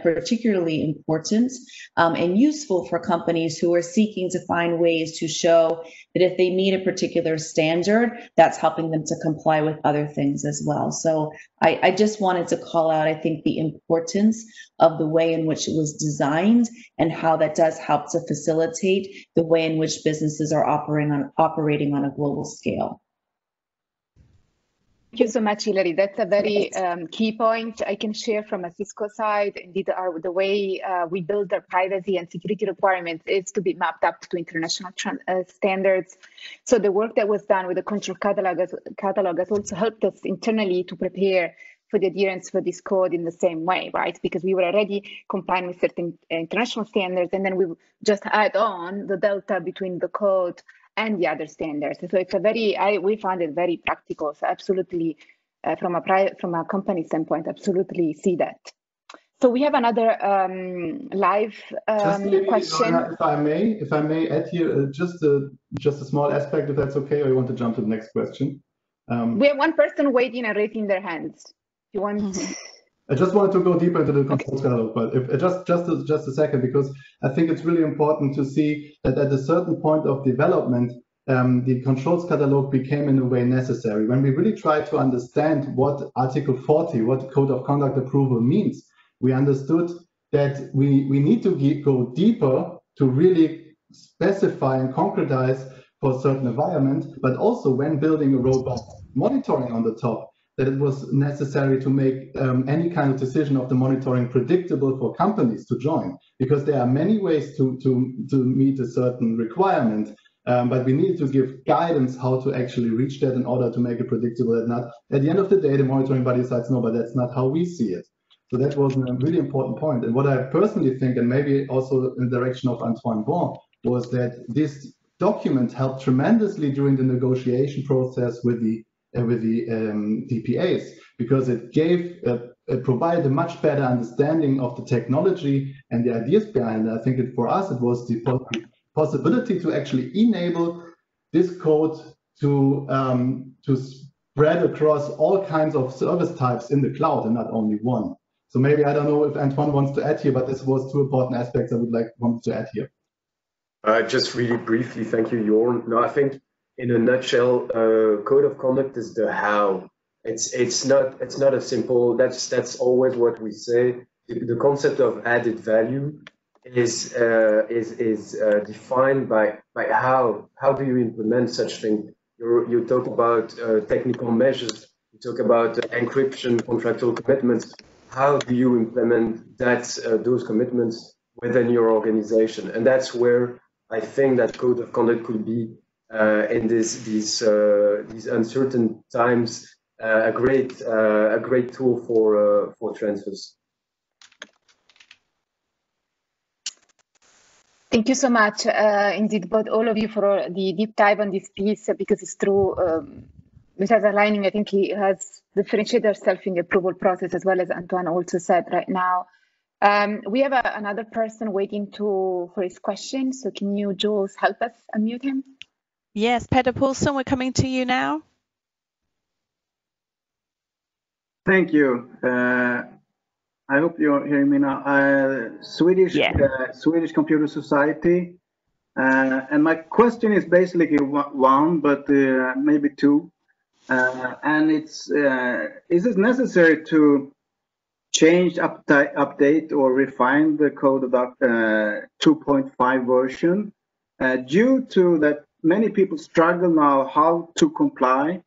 particularly important and useful for companies who are seeking to find ways to show that if they meet a particular standard, that's helping them to comply with other things as well. So I just wanted to call out, I think, the importance of the way in which it was designed and how that does help to facilitate the way in which businesses are operating on a global scale. Thank you so much, Hilary. That's a very key point I can share from a Cisco side. Indeed, the way we build our privacy and security requirements is to be mapped up to international standards. So the work that was done with the control catalog has also helped us internally to prepare for the adherence for this code in the same way, right? Because we were already complying with certain international standards, and then we just add on the delta between the code and the other standards. So it's a we found it very practical. So absolutely, from a company standpoint, absolutely see that. So we have another live question. If I may add here, just a small aspect, if that's okay, or you want to jump to the next question? We have one person waiting and raising their hands. You want? I just wanted to go deeper into the controls catalog, but if just a second, because I think it's really important to see that at a certain point of development, the controls catalog became in a way necessary. When we really tried to understand what Article 40, what Code of Conduct approval means, we understood that we need to go deeper to really specify and concretize for a certain environment, but also when building a robust monitoring on the top, that it was necessary to make any kind of decision of the monitoring predictable for companies to join, because there are many ways to meet a certain requirement, but we need to give guidance how to actually reach that in order to make it predictable. And not at the end of the day, the monitoring body decides, no, but that's not how we see it. So that was a really important point. And what I personally think, and maybe also in the direction of Antoine Bon, was that this document helped tremendously during the negotiation process with the DPAs, because it provided a much better understanding of the technology and the ideas behind it. I think for us, it was the possibility to actually enable this code to spread across all kinds of service types in the cloud and not only one. So maybe, I don't know if Antoine wants to add here, but this was two important aspects I wanted to add here. Just really briefly, thank you, Jorn. No, I think in a nutshell, code of conduct is the how. It's not a simple. That's always what we say. The concept of added value is defined by how do you implement such thing. You talk about technical measures. You talk about encryption, contractual commitments. How do you implement those commitments within your organization? And that's where I think that code of conduct could be in these uncertain times a great tool for transfers. Thank you so much, indeed, both all of you for the deep dive on this piece, because it's true. Besides aligning, I think he has differentiated himself in the approval process, as well as Antoine also said right now. We have another person waiting for his question. So can you, Jules, help us unmute him? Yes, Peter Paulson, we're coming to you now. Thank you. I hope you're hearing me now. Swedish Computer Society. And my question is basically one, but maybe two. And it's, is it necessary to change, update, or refine the code of 2.5 version due to that many people struggle now how to comply,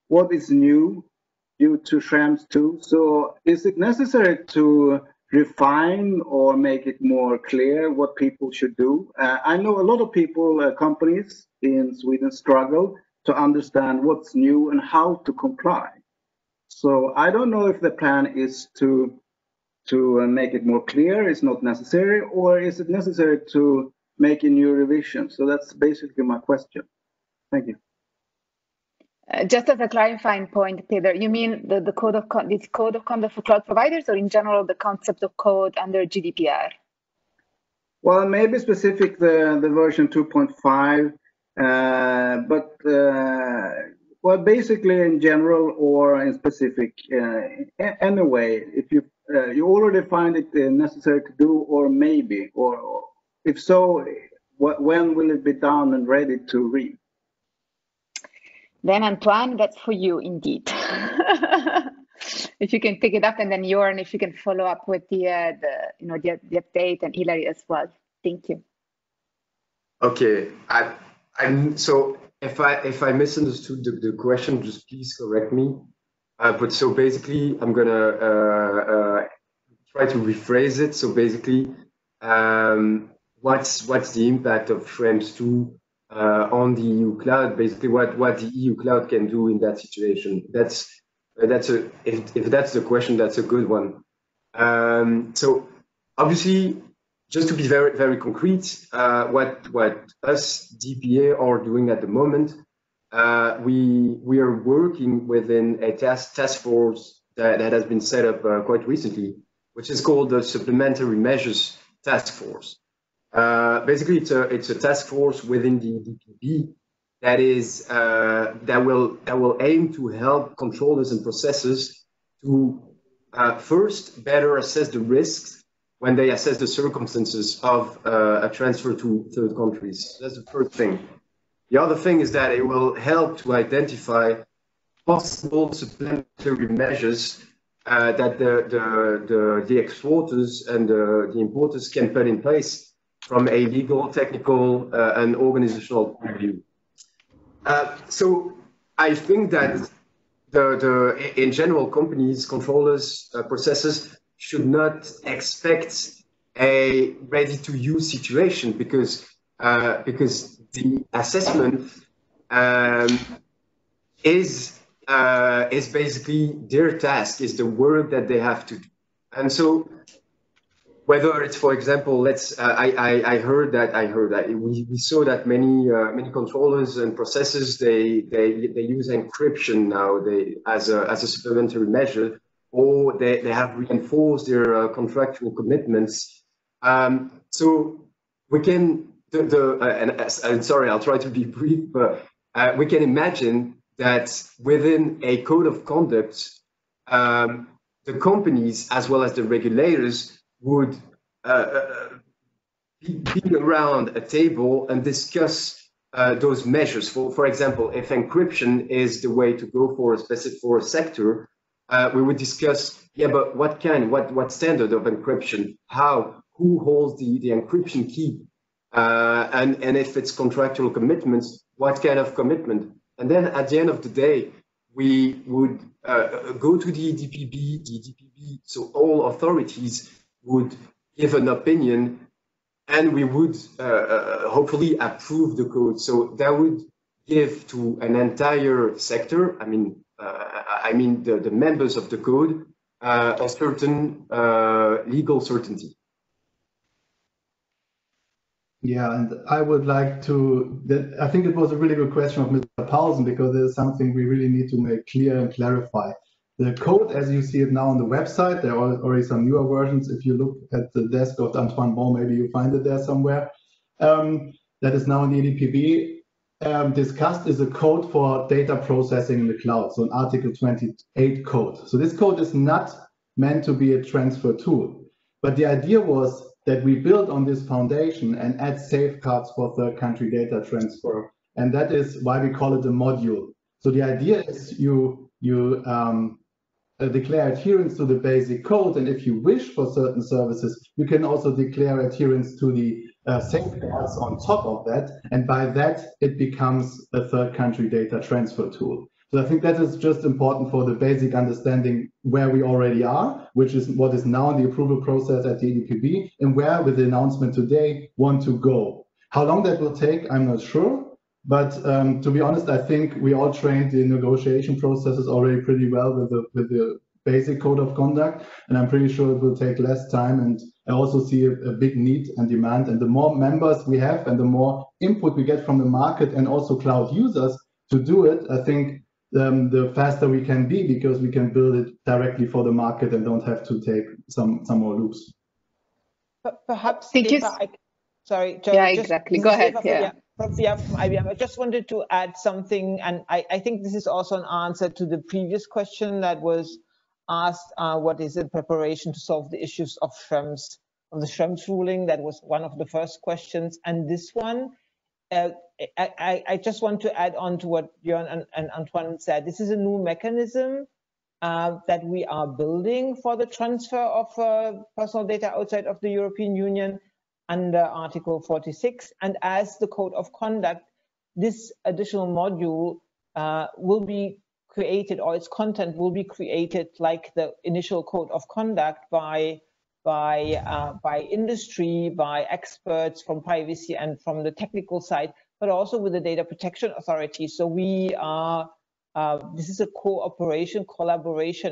what is new due to Schrems 2. So is it necessary to refine or make it more clear what people should do? I know a lot of people, companies in Sweden struggle to understand what's new and how to comply. So I don't know if the plan is to make it more clear, it's not necessary, or is it necessary to make a new revision? So that's basically my question. Thank you. Just as a clarifying point, Peter, you mean the code of conduct for cloud providers, or in general the concept of code under GDPR? Well, maybe specific the version 2.5, well, basically in general or in specific. Anyway, if you already find it necessary to do, or maybe, or if so, when will it be done and ready to read? Then Antoine, that's for you indeed. If you can pick it up, and then Jorn, if you can follow up with the update, and Hilary as well. Thank you. Okay, so if I misunderstood the question, just please correct me. But so basically, I'm gonna try to rephrase it. So basically, what's the impact of Schrems 2 on the EU Cloud? Basically, what the EU Cloud can do in that situation. If that's the question, that's a good one. So obviously, just to be very, very concrete, what us DPA are doing at the moment, we are working within a task force that has been set up quite recently, which is called the Supplementary Measures Task Force. Basically, it's a task force within the DPP that will aim to help controllers and processors to first better assess the risks when they assess the circumstances of a transfer to third countries. That's the first thing. The other thing is that it will help to identify possible supplementary measures that the exporters and the importers can put in place from a legal, technical, and organizational point of view. So I think that in general, companies, controllers, processors should not expect a ready-to-use situation because the assessment is basically their task, is the work that they have to do. And so whether it's, for example, I heard that we saw that many controllers and processors they use encryption now as a supplementary measure, or they have reinforced their contractual commitments. So we can and sorry, I'll try to be brief, but we can imagine that within a code of conduct, the companies as well as the regulators would be around a table and discuss those measures. For example, if encryption is the way to go for a sector, we would discuss, but what standard of encryption, who holds the encryption key, and if it's contractual commitments, what kind of commitment? And then at the end of the day, we would go to the DPP, so all authorities would give an opinion, and we would hopefully approve the code. So that would give to an entire sector, I mean the members of the code, a certain legal certainty. Yeah, and I would like to, I think it was a really good question of Mr. Paulsen, because there's something we really need to make clear and clarify. The code, as you see it now on the website, there are already some newer versions. If you look at the desk of Antoine Bon, maybe you find it there somewhere. That is now in the EDPB. discussed is a code for data processing in the cloud, so an Article 28 code. So this code is not meant to be a transfer tool, but the idea was that we build on this foundation and add safeguards for third country data transfer, and that is why we call it a module. So the idea is you declare adherence to the basic code, and if you wish for certain services, you can also declare adherence to the safeguards on top of that, and by that it becomes a third country data transfer tool. So I think that is just important for the basic understanding where we already are, which is what is now in the approval process at the EDPB, and where with the announcement today want to go. How long that will take, I'm not sure. But to be honest, I think we all trained the negotiation processes already pretty well with the basic code of conduct, and I'm pretty sure it will take less time. And I also see a big need and demand. And the more members we have and the more input we get from the market and also cloud users to do it, I think the faster we can be, because we can build it directly for the market and don't have to take some more loops. But perhaps, sorry, yeah, exactly. Go ahead. From IBM, I just wanted to add something, and I think this is also an answer to the previous question that was asked, what is in preparation to solve the issues of the Schrems ruling? That was one of the first questions. And this one, I just want to add on to what Björn and Antoine said. This is a new mechanism that we are building for the transfer of personal data outside of the European Union under Article 46, and as the Code of Conduct, this additional module will be created, or its content will be created like the initial Code of Conduct by industry, by experts from privacy and from the technical side, but also with the data protection authority. So we are, this is a collaboration,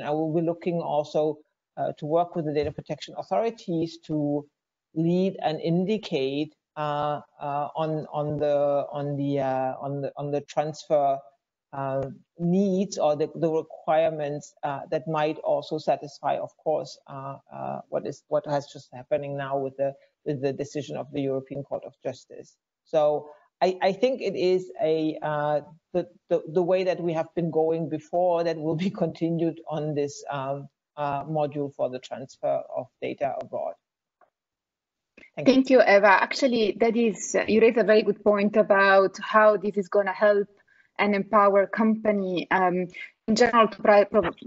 and we'll be looking also to work with the data protection authorities to lead and indicate on the transfer needs or the requirements that might also satisfy, of course, what has just happening now with the decision of the European Court of Justice. So I think it is the way that we have been going before that will be continued on this module for the transfer of data abroad. Thank you, Eva. Actually, you raise a very good point about how this is going to help and empower company in general to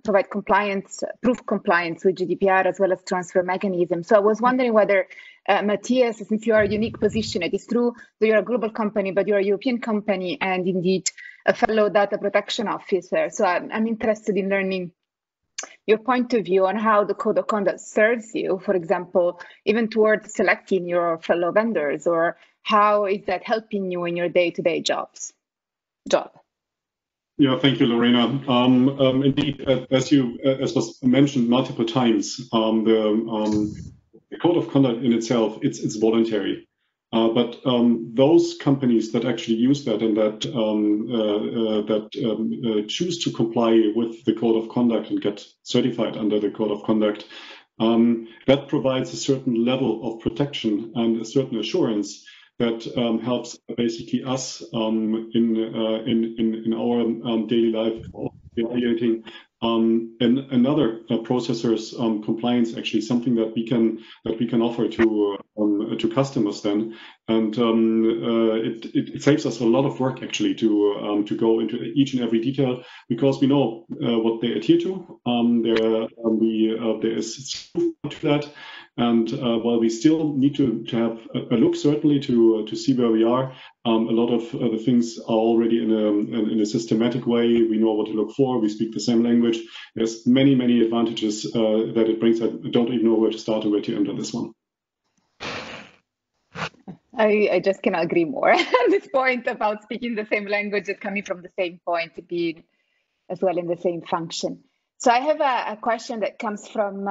provide compliance, proof compliance with GDPR as well as transfer mechanisms. So I was wondering whether, Matthias, since you are a unique position, it is true that you're a global company, but you're a European company and indeed a fellow data protection officer. So I'm interested in learning your point of view on how the Code of Conduct serves you, for example, even towards selecting your fellow vendors, or how is that helping you in your day-to-day job? Yeah, thank you, Lorena. Indeed, as was mentioned multiple times, the Code of Conduct in itself, it's voluntary. But those companies that actually use that and that choose to comply with the Code of Conduct and get certified under the Code of Conduct, that provides a certain level of protection and a certain assurance that helps basically us in our daily life evaluating and other processors compliance, actually something that we can offer to customers then, and it saves us a lot of work actually to go into each and every detail, because we know what they adhere to. There is to that. And while we still need to have a look, certainly to see where we are, a lot of the things are already in a systematic way. We know what to look for. We speak the same language. There's many advantages that it brings. I don't even know where to start or where to end on this one. I just cannot agree more on this point about speaking the same language and coming from the same point, being as well in the same function. So I have a question that comes from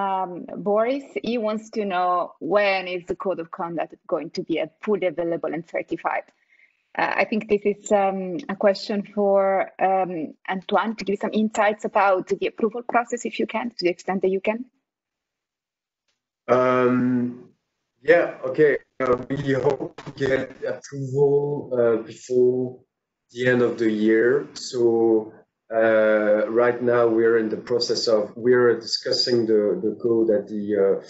Boris. He wants to know, when is the Code of Conduct going to be fully available and certified? I think this is a question for Antoine to give some insights about the approval process, if you can, to the extent that you can. Yeah, okay. We hope to get approval before the end of the year. So right now we're in the process of discussing the code at the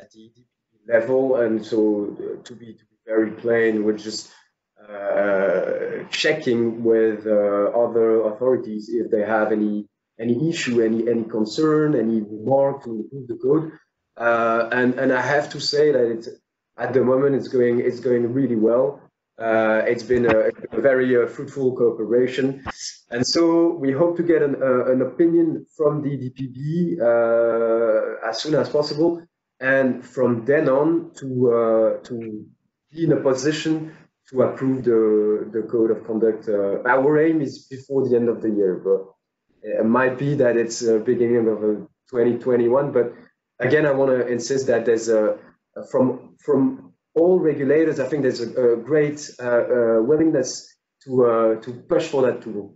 EDP level, and so to be very plain, we're just checking with other authorities if they have any issue, any concern, any remark to improve the code. And I have to say that at the moment it's going really well. It's been a very fruitful cooperation, and so we hope to get an opinion from the DPB as soon as possible, and from then on to be in a position to approve the code of conduct. Our aim is before the end of the year, but it might be that it's beginning of 2021. But again, I want to insist that there's from all regulators, I think there's a great willingness to push for that tool.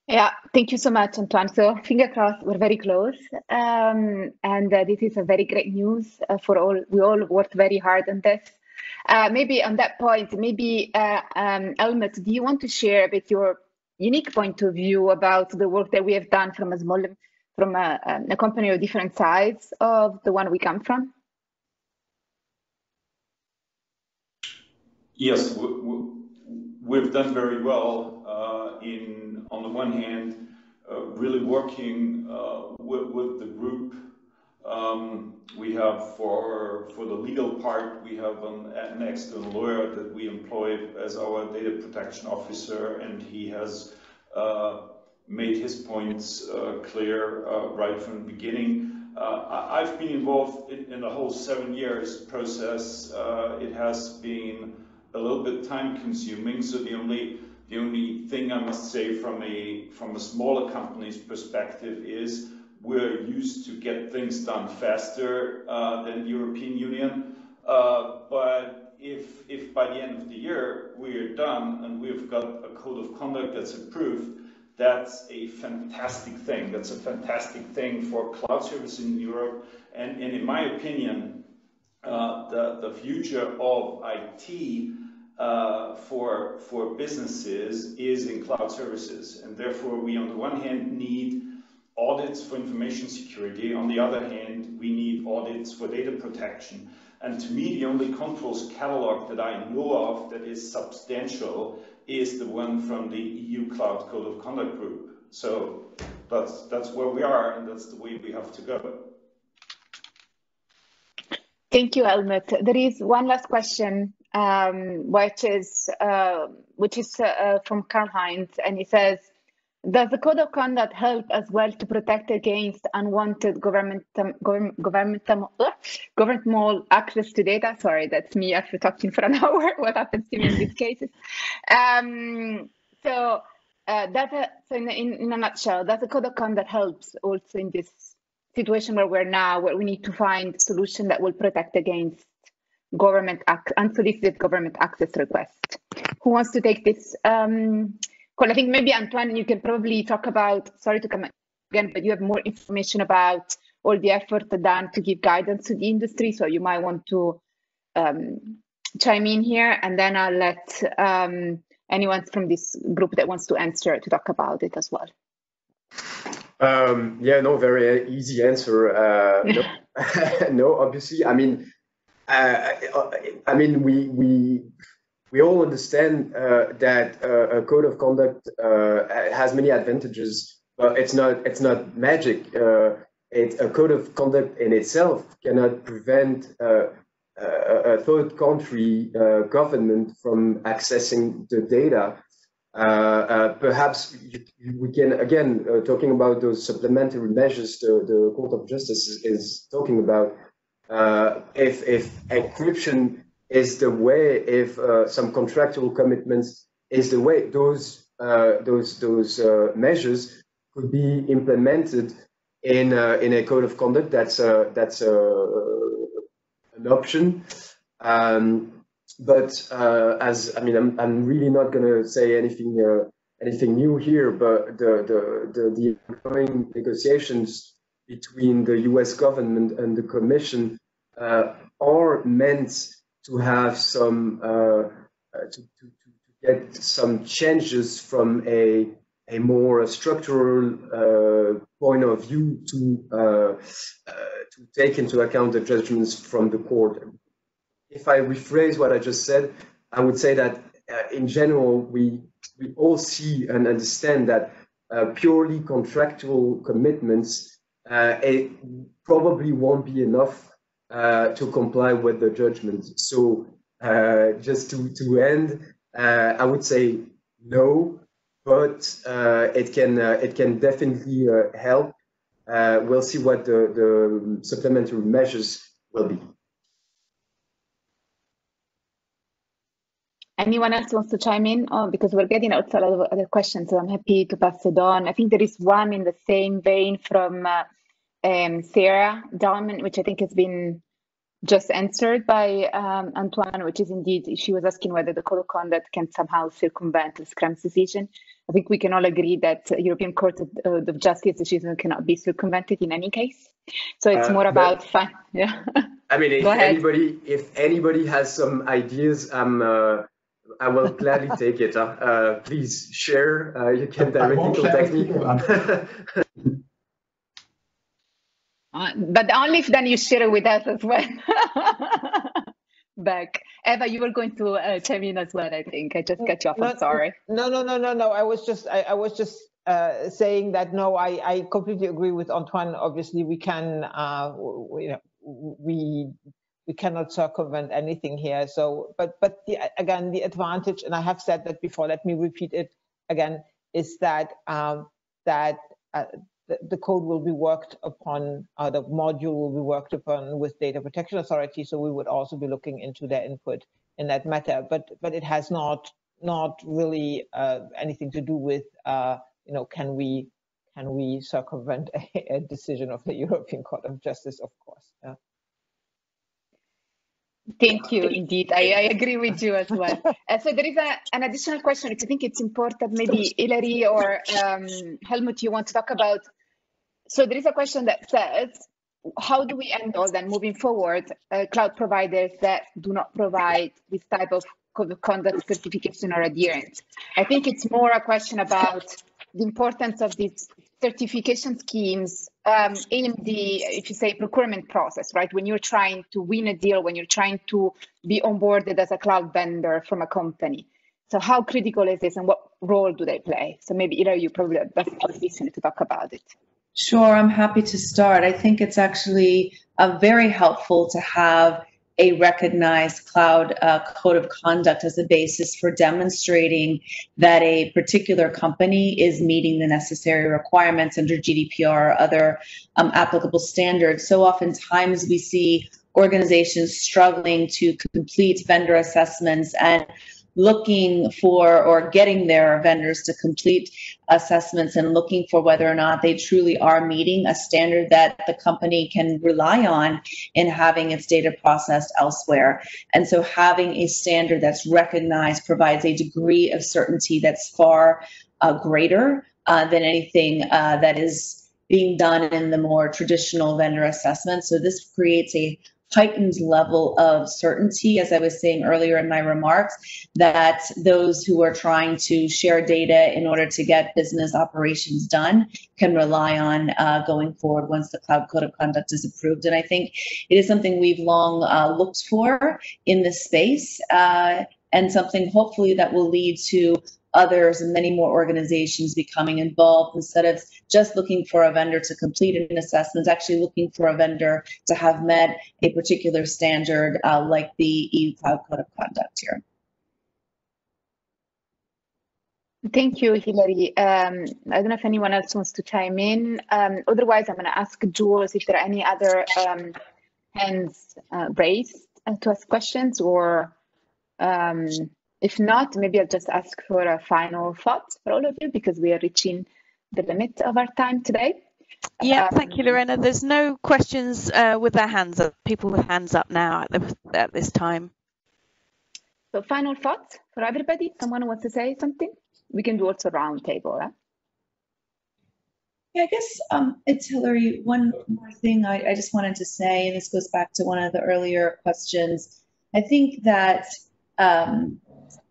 Yeah, thank you so much, Antoine. So finger crossed, we're very close. And this is a very great news for all. We all worked very hard on this. Maybe on that point, maybe Helmut, do you want to share a bit your unique point of view about the work that we have done from a company of different size of the one we come from? Yes, we've done very well on the one hand, really working with the group. We have for the legal part, we have an external lawyer that we employ as our data protection officer, and he has made his points clear right from the beginning. I've been involved in the whole 7 years process. It has been a little bit time consuming, so the only thing I must say from a smaller company's perspective is we're used to get things done faster than the European Union. But if by the end of the year we're done and we've got a code of conduct that's approved, that's a fantastic thing. That's a fantastic thing for cloud service in Europe. And in my opinion, the future of IT for businesses is in cloud services. And therefore, we on the one hand need audits for information security. On the other hand, we need audits for data protection. And to me, the only controls catalog that I know of that is substantial is the one from the EU Cloud Code of Conduct group. So that's where we are, and that's the way we have to go. Thank you, Helmut. There is one last question, which is from Karl Heinz, and he says, does the code of conduct help as well to protect against unwanted governmental access to data? Sorry, that's me after talking for an hour. What happens to me in these cases? So in a nutshell, does the code of conduct helps also in this situation where we're now, where we need to find a solution that will protect against unsolicited government access requests? Who wants to take this? Cool. I think maybe Antoine, you can probably talk about, sorry to come again, but you have more information about all the effort done to give guidance to the industry. So you might want to chime in here, and then I'll let anyone from this group that wants to answer to talk about it as well. Yeah, no, very easy answer. No, obviously, I mean, we all understand that a code of conduct has many advantages, but it's not magic. A code of conduct in itself cannot prevent a third country government from accessing the data. Perhaps we can, again, talking about those supplementary measures the Court of Justice is talking about, if encryption is the way, if some contractual commitments is the way, those measures could be implemented in a code of conduct. That's an option. But I'm really not going to say anything new here. But the ongoing negotiations between the U.S. government and the Commission are meant to have some to get some changes from a more structural point of view to take into account the judgments from the court. If I rephrase what I just said, I would say that in general, we all see and understand that purely contractual commitments it probably won't be enough to comply with the judgment. So just to end, I would say no, but it can definitely help. We'll see what the supplementary measures will be. Anyone else wants to chime in? Oh, because we're getting out a lot of other questions, so I'm happy to pass it on. I think there is one in the same vein from Sarah Diamond, which I think has been just answered by Antoine, which is indeed, she was asking whether the code of conduct can somehow circumvent the Scrum's decision. I think we can all agree that European Court of Justice decision cannot be circumvented in any case. So it's more about fun. Yeah. I mean, if anybody has some ideas, I will gladly take it. Please share. You can directly contact me. But only if then you share it with us as well. Back. Eva, you were going to chime in as well, I think. I just cut you off. I'm sorry. No. I was just saying that no, I completely agree with Antoine. Obviously, we can, we cannot circumvent anything here. So, but again, the advantage, and I have said that before, let me repeat it again, is that the code will be worked upon, the module will be worked upon with Data Protection Authority. So we would also be looking into their input in that matter. But it has not really anything to do with can we circumvent a decision of the European Court of Justice? Of course. Yeah. Thank you. Indeed, I agree with you as well. So there is an additional question, which I think it's important. Maybe Hilary or Helmut, you want to talk about. So there is a question that says, how do we handle then moving forward cloud providers that do not provide this type of code of conduct certification or adherence? I think it's more a question about the importance of these certification schemes in the, if you say, procurement process, right? When you're trying to win a deal, when you're trying to be onboarded as a cloud vendor from a company. So how critical is this and what role do they play? So maybe, you probably are best positioned to talk about it. Sure, I'm happy to start. I think it's actually very helpful to have a recognized cloud code of conduct as a basis for demonstrating that a particular company is meeting the necessary requirements under GDPR or other applicable standards. So oftentimes we see organizations struggling to complete vendor assessments and looking for or getting their vendors to complete assessments and looking for whether or not they truly are meeting a standard that the company can rely on in having its data processed elsewhere. And so having a standard that's recognized provides a degree of certainty that's far greater than anything that is being done in the more traditional vendor assessment. So this creates a heightened level of certainty, as I was saying earlier in my remarks, that those who are trying to share data in order to get business operations done can rely on going forward once the Cloud Code of Conduct is approved. And I think it is something we've long looked for in this space, and something hopefully that will lead to others and many more organizations becoming involved, instead of just looking for a vendor to complete an assessment, actually looking for a vendor to have met a particular standard like the EU Cloud Code of Conduct here. Thank you, Hilary. I don't know if anyone else wants to chime in. Otherwise, I'm going to ask Jules if there are any other hands raised to ask questions, or if not, maybe I'll just ask for a final thought for all of you, because we are reaching the limit of our time today. Yeah, thank you, Lorena. There's no questions with their hands up, people with hands up now at this time. So final thoughts for everybody? Someone wants to say something? We can do also round table. Huh? Yeah, I guess it's Hilary. One more thing I just wanted to say, and this goes back to one of the earlier questions, I think that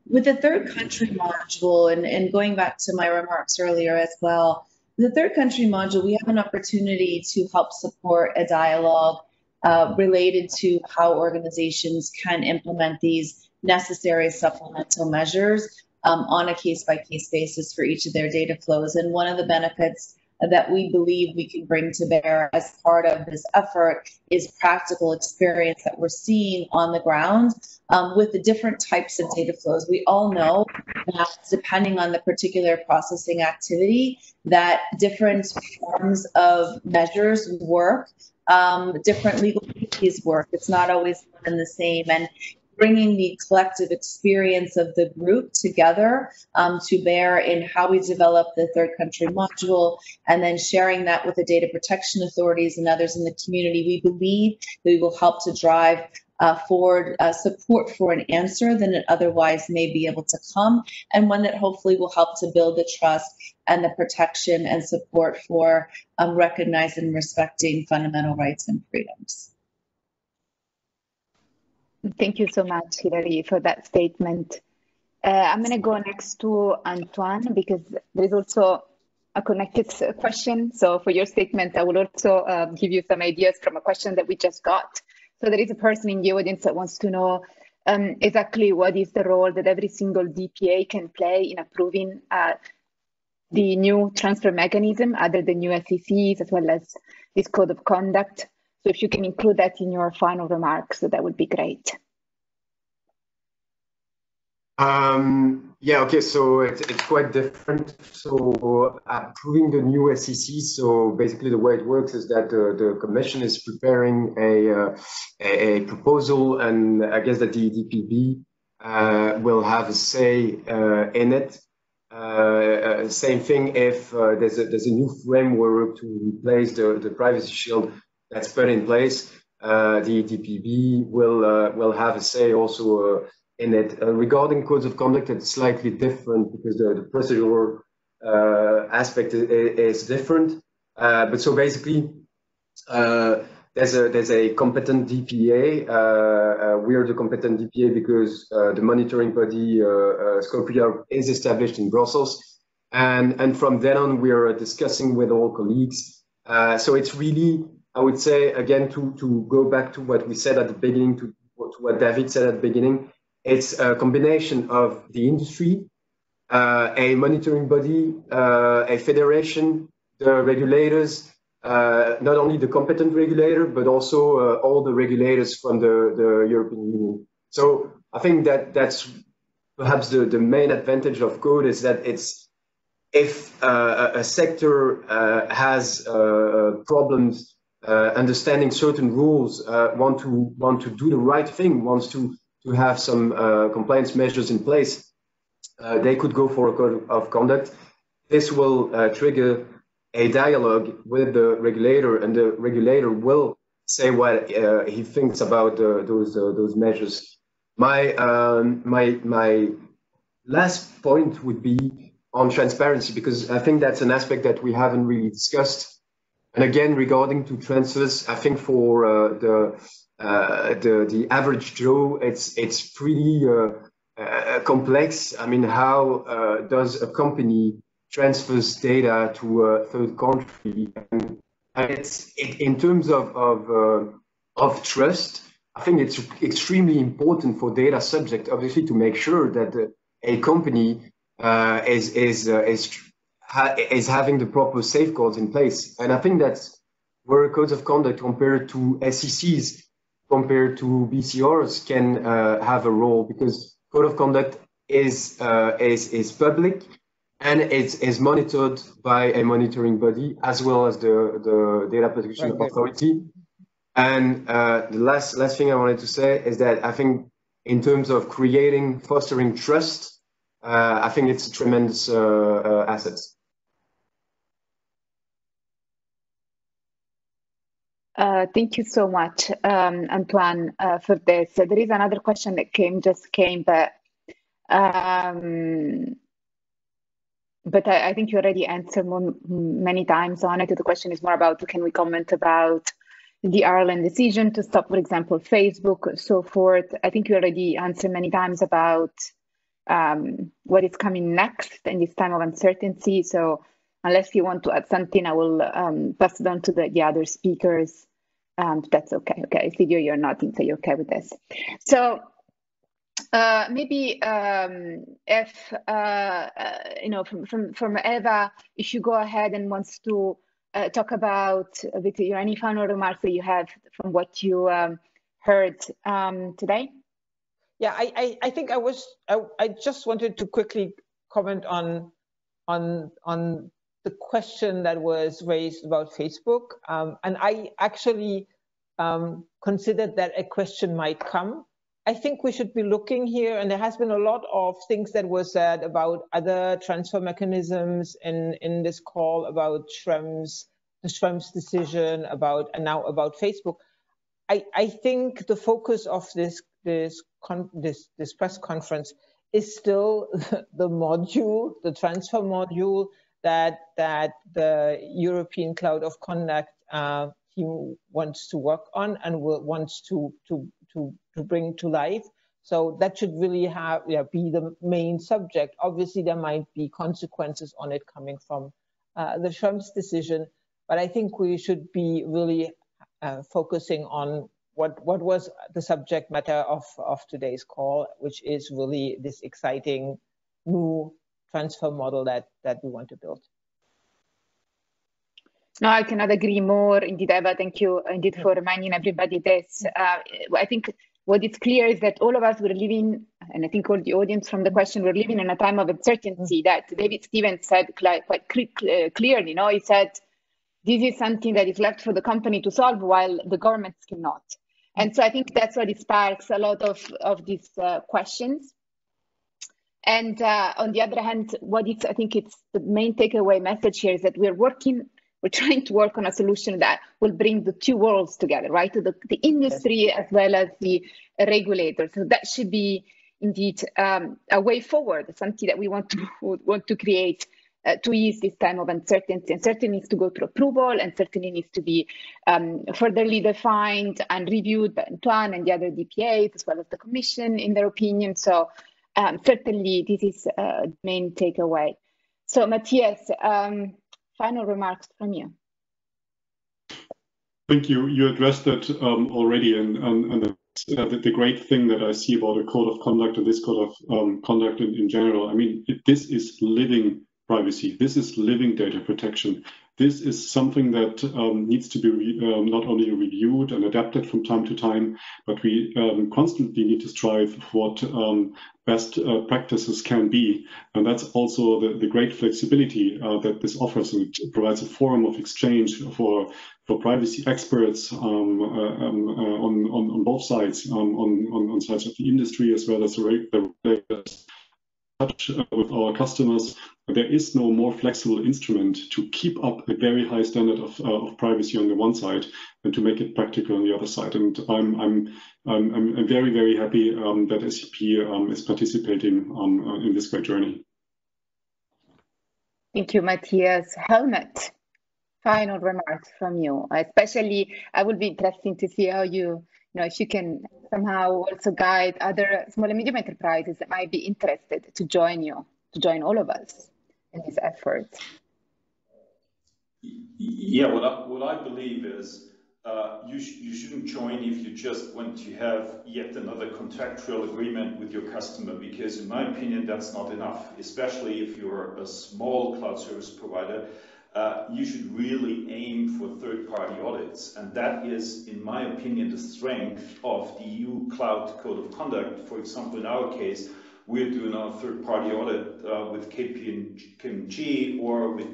with the third country module, and going back to my remarks earlier as well, the third country module, we have an opportunity to help support a dialogue related to how organizations can implement these necessary supplemental measures on a case-by-case basis for each of their data flows. And one of the benefits that we believe we can bring to bear as part of this effort is practical experience that we're seeing on the ground with the different types of data flows. We all know that depending on the particular processing activity, that different forms of measures work, different legal entities work. It's not always one and the same. And bringing the collective experience of the group together to bear in how we develop the third country module, and then sharing that with the data protection authorities and others in the community, we believe that we will help to drive forward support for an answer than it otherwise may be able to come, and one that hopefully will help to build the trust and the protection and support for recognizing and respecting fundamental rights and freedoms. Thank you so much, Hilary, for that statement. I'm going to go next to Antoine, because there is also a connected question. So for your statement, I will also give you some ideas from a question that we just got. So there is a person in the audience that wants to know exactly what is the role that every single DPA can play in approving the new transfer mechanism, other than new SECs, as well as this code of conduct. So if you can include that in your final remarks, that would be great. Yeah, okay, so it's quite different. So approving the new SEC, so basically the way it works is that the Commission is preparing a proposal, and I guess that the EDPB will have a say in it. Same thing if there's a new framework to replace the Privacy Shield that's put in place. The EDPB will have a say also in it. Regarding codes of conduct, it's slightly different because the procedural aspect is different. But so basically, there's a competent DPA. We are the competent DPA because the monitoring body Scopria is established in Brussels, and from then on we are discussing with all colleagues. So it's really, I would say, again, to go back to what we said at the beginning, to what David said at the beginning, it's a combination of the industry, a monitoring body, a federation, the regulators, not only the competent regulator, but also all the regulators from the European Union. So I think that's perhaps the main advantage of code, is that it's, if a sector has problems understanding certain rules, want to do the right thing, wants to have some compliance measures in place, they could go for a code of conduct. This will trigger a dialogue with the regulator, and the regulator will say what he thinks about those measures. My last point would be on transparency, because I think that's an aspect that we haven't really discussed. And again, regarding to transfers, I think for the average Joe, it's pretty complex. I mean, how does a company transfers data to a third country? And in terms of trust, I think it's extremely important for data subject, obviously, to make sure that a company is having the proper safeguards in place. And I think that's where codes of conduct compared to SECs, compared to BCRs, can have a role, because code of conduct is public, and it is monitored by a monitoring body as well as the data protection authority. And the last thing I wanted to say is that I think in terms of fostering trust, I think it's a tremendous asset. Thank you so much, Antoine, for this. So there is another question that just came, but I think you already answered many times on it. The question is more about, can we comment about the Ireland decision to stop, for example, Facebook, so forth. I think you already answered many times about what is coming next in this time of uncertainty. So unless you want to add something, I will pass it on to the other speakers. That's okay. Okay, I figure you're nodding, so you're okay with this. So maybe if you know, from Eva, if you go ahead and wants to talk about a bit your any final remarks that you have from what you heard today. Yeah, I think I just wanted to quickly comment on the question that was raised about Facebook, and I actually considered that a question might come. I think we should be looking here, and there has been a lot of things that were said about other transfer mechanisms in this call, about the Schrems decision, and now about Facebook. I think the focus of this press conference is still the module, the transfer module that the European Cloud of Conduct team wants to work on and wants to bring to life. So that should really be the main subject. Obviously, there might be consequences on it coming from the Schrems decision, but I think we should be really focusing on what was the subject matter of today's call, which is really this exciting new transfer model that we want to build. No, I cannot agree more. Indeed, Eva, thank you indeed for reminding everybody this. I think what is clear is that all of us were living, and I think all the audience from the question were living in a time of uncertainty that David Stevens said quite clearly. You know, he said, this is something that is left for the company to solve while the governments cannot. And so I think that's what sparks a lot of these questions. And on the other hand, I think it's the main takeaway message here is that we're trying to work on a solution that will bring the two worlds together, right? The industry as well as the regulator. So that should be indeed a way forward, something that we want to create to ease this time of uncertainty, and certainly needs to go through approval, and certainly needs to be furtherly defined and reviewed by Antoine and the other DPAs, as well as the Commission in their opinion. So certainly this is the main takeaway. So Matthias, final remarks from you. Thank you. You addressed that already, and the great thing that I see about a code of conduct and this code of conduct in general, I mean, this is living privacy. This is living data protection. This is something that needs to be not only reviewed and adapted from time to time, but we constantly need to strive for what best practices can be. And that's also the great flexibility that this offers, and it provides a forum of exchange for privacy experts on both sides, on sides of the industry as well as the regulators. With our customers, there is no more flexible instrument to keep up a very high standard of privacy on the one side and to make it practical on the other side. And I'm very, very happy that SCP is participating in this great journey. Thank you, Matthias. Helmut, final remarks from you. Especially, I would be interested to see how you know, if you can somehow also guide other small and medium enterprises that might be interested to join you, to join all of us in this effort. Yeah, what I believe is you shouldn't join if you just want to have yet another contractual agreement with your customer, because in my opinion, that's not enough, especially if you're a small cloud service provider. You should really aim for third-party audits. And that is, in my opinion, the strength of the EU Cloud Code of Conduct. For example, in our case, we're doing our third-party audit with KPMG or with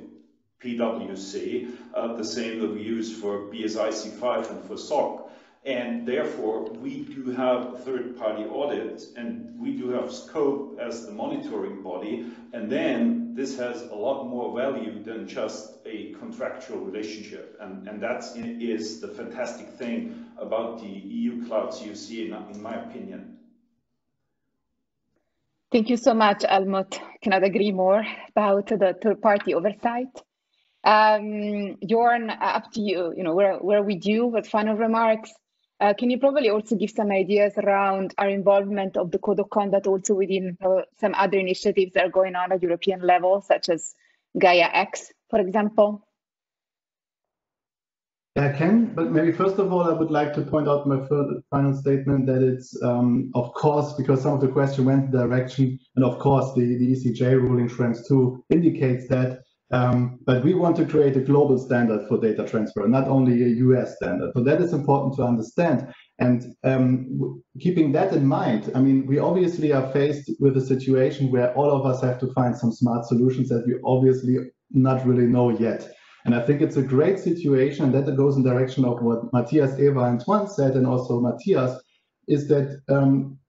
PwC, the same that we use for BSIC5 and for SOC. And therefore, we do have a third-party audit, and we do have scope as the monitoring body. And then this has a lot more value than just a contractual relationship. And that is the fantastic thing about the EU Cloud CoC, in my opinion. Thank you so much, Helmut. Cannot agree more about the third-party oversight. Jorn, up to you. We're with you with final remarks. Can you probably also give some ideas around our involvement of the Code of Conduct also within some other initiatives that are going on at European level, such as Gaia X, for example? I can, but maybe first of all, I would like to point out my final statement that it's, of course, because some of the question went in the direction, and of course, the ECJ ruling Schrems 2 indicates that, but we want to create a global standard for data transfer, not only a US standard. So that is important to understand. And keeping that in mind, I mean, we obviously are faced with a situation where all of us have to find some smart solutions that we obviously not really know yet. And I think it's a great situation that goes in the direction of what Matthias, Eva, and Tuan said, and also Matthias, is that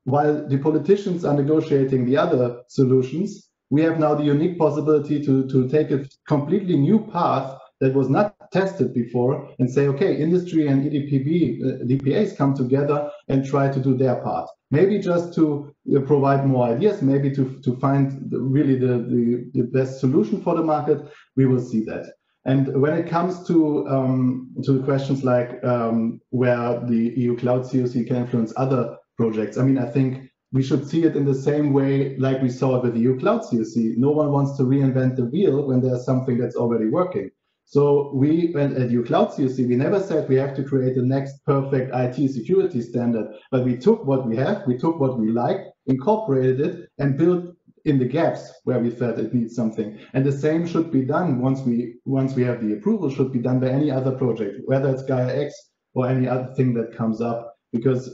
while the politicians are negotiating the other solutions, we have now the unique possibility to take a completely new path that was not tested before and say, okay, industry and DPAs come together and try to do their part. Maybe just to provide more ideas, maybe to find really the best solution for the market. We will see that. And when it comes to the questions like where the EU Cloud CoC can influence other projects, I mean, I think we should see it in the same way like we saw it with the EU Cloud CoC. No one wants to reinvent the wheel when there's something that's already working. So we, at EU Cloud CoC, we never said we have to create the next perfect IT security standard, but we took what we have, we took what we liked, incorporated it, and built in the gaps where we felt it needs something. And the same should be done once we have the approval, should be done by any other project, whether it's Gaia X or any other thing that comes up, because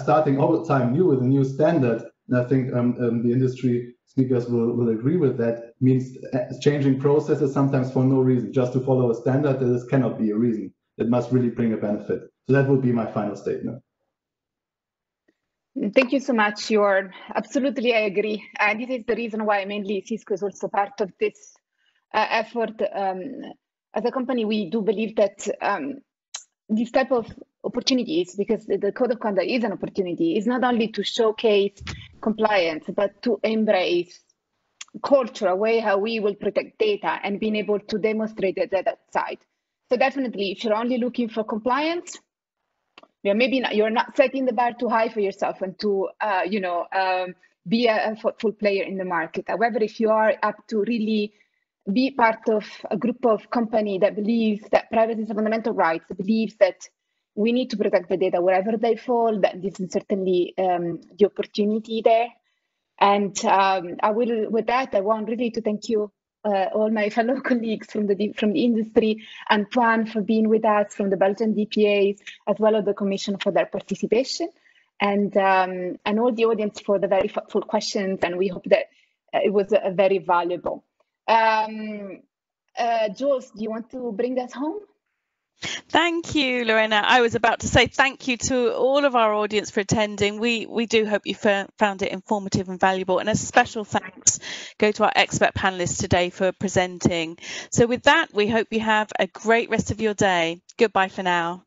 starting all the time new with a new standard, and I think the industry speakers will agree with that, means changing processes sometimes for no reason, just to follow a standard. This cannot be a reason. It must really bring a benefit. So that would be my final statement. Thank you so much, Jorn. Absolutely, I agree. And this is the reason why mainly Cisco is also part of this effort. As a company, we do believe that these type of opportunities, because the Code of Conduct is an opportunity, is not only to showcase compliance, but to embrace culture, a way how we will protect data and being able to demonstrate that outside. So definitely, if you're only looking for compliance, maybe you're not setting the bar too high for yourself and to be a full player in the market. However, if you are up to really be part of a group of company that believes that privacy is a fundamental right, that believes that we need to protect the data wherever they fall, that this is certainly the opportunity there. And with that, I want really to thank you, all my fellow colleagues from the industry, and Tuan for being with us from the Belgian DPAs, as well as the Commission for their participation, and all the audience for the very thoughtful questions. And we hope that it was very valuable. Jules, do you want to bring us home? Thank you, Lorena. I was about to say thank you to all of our audience for attending. We do hope you found it informative and valuable, and a special thanks go to our expert panelists today for presenting. So with that, we hope you have a great rest of your day. Goodbye for now.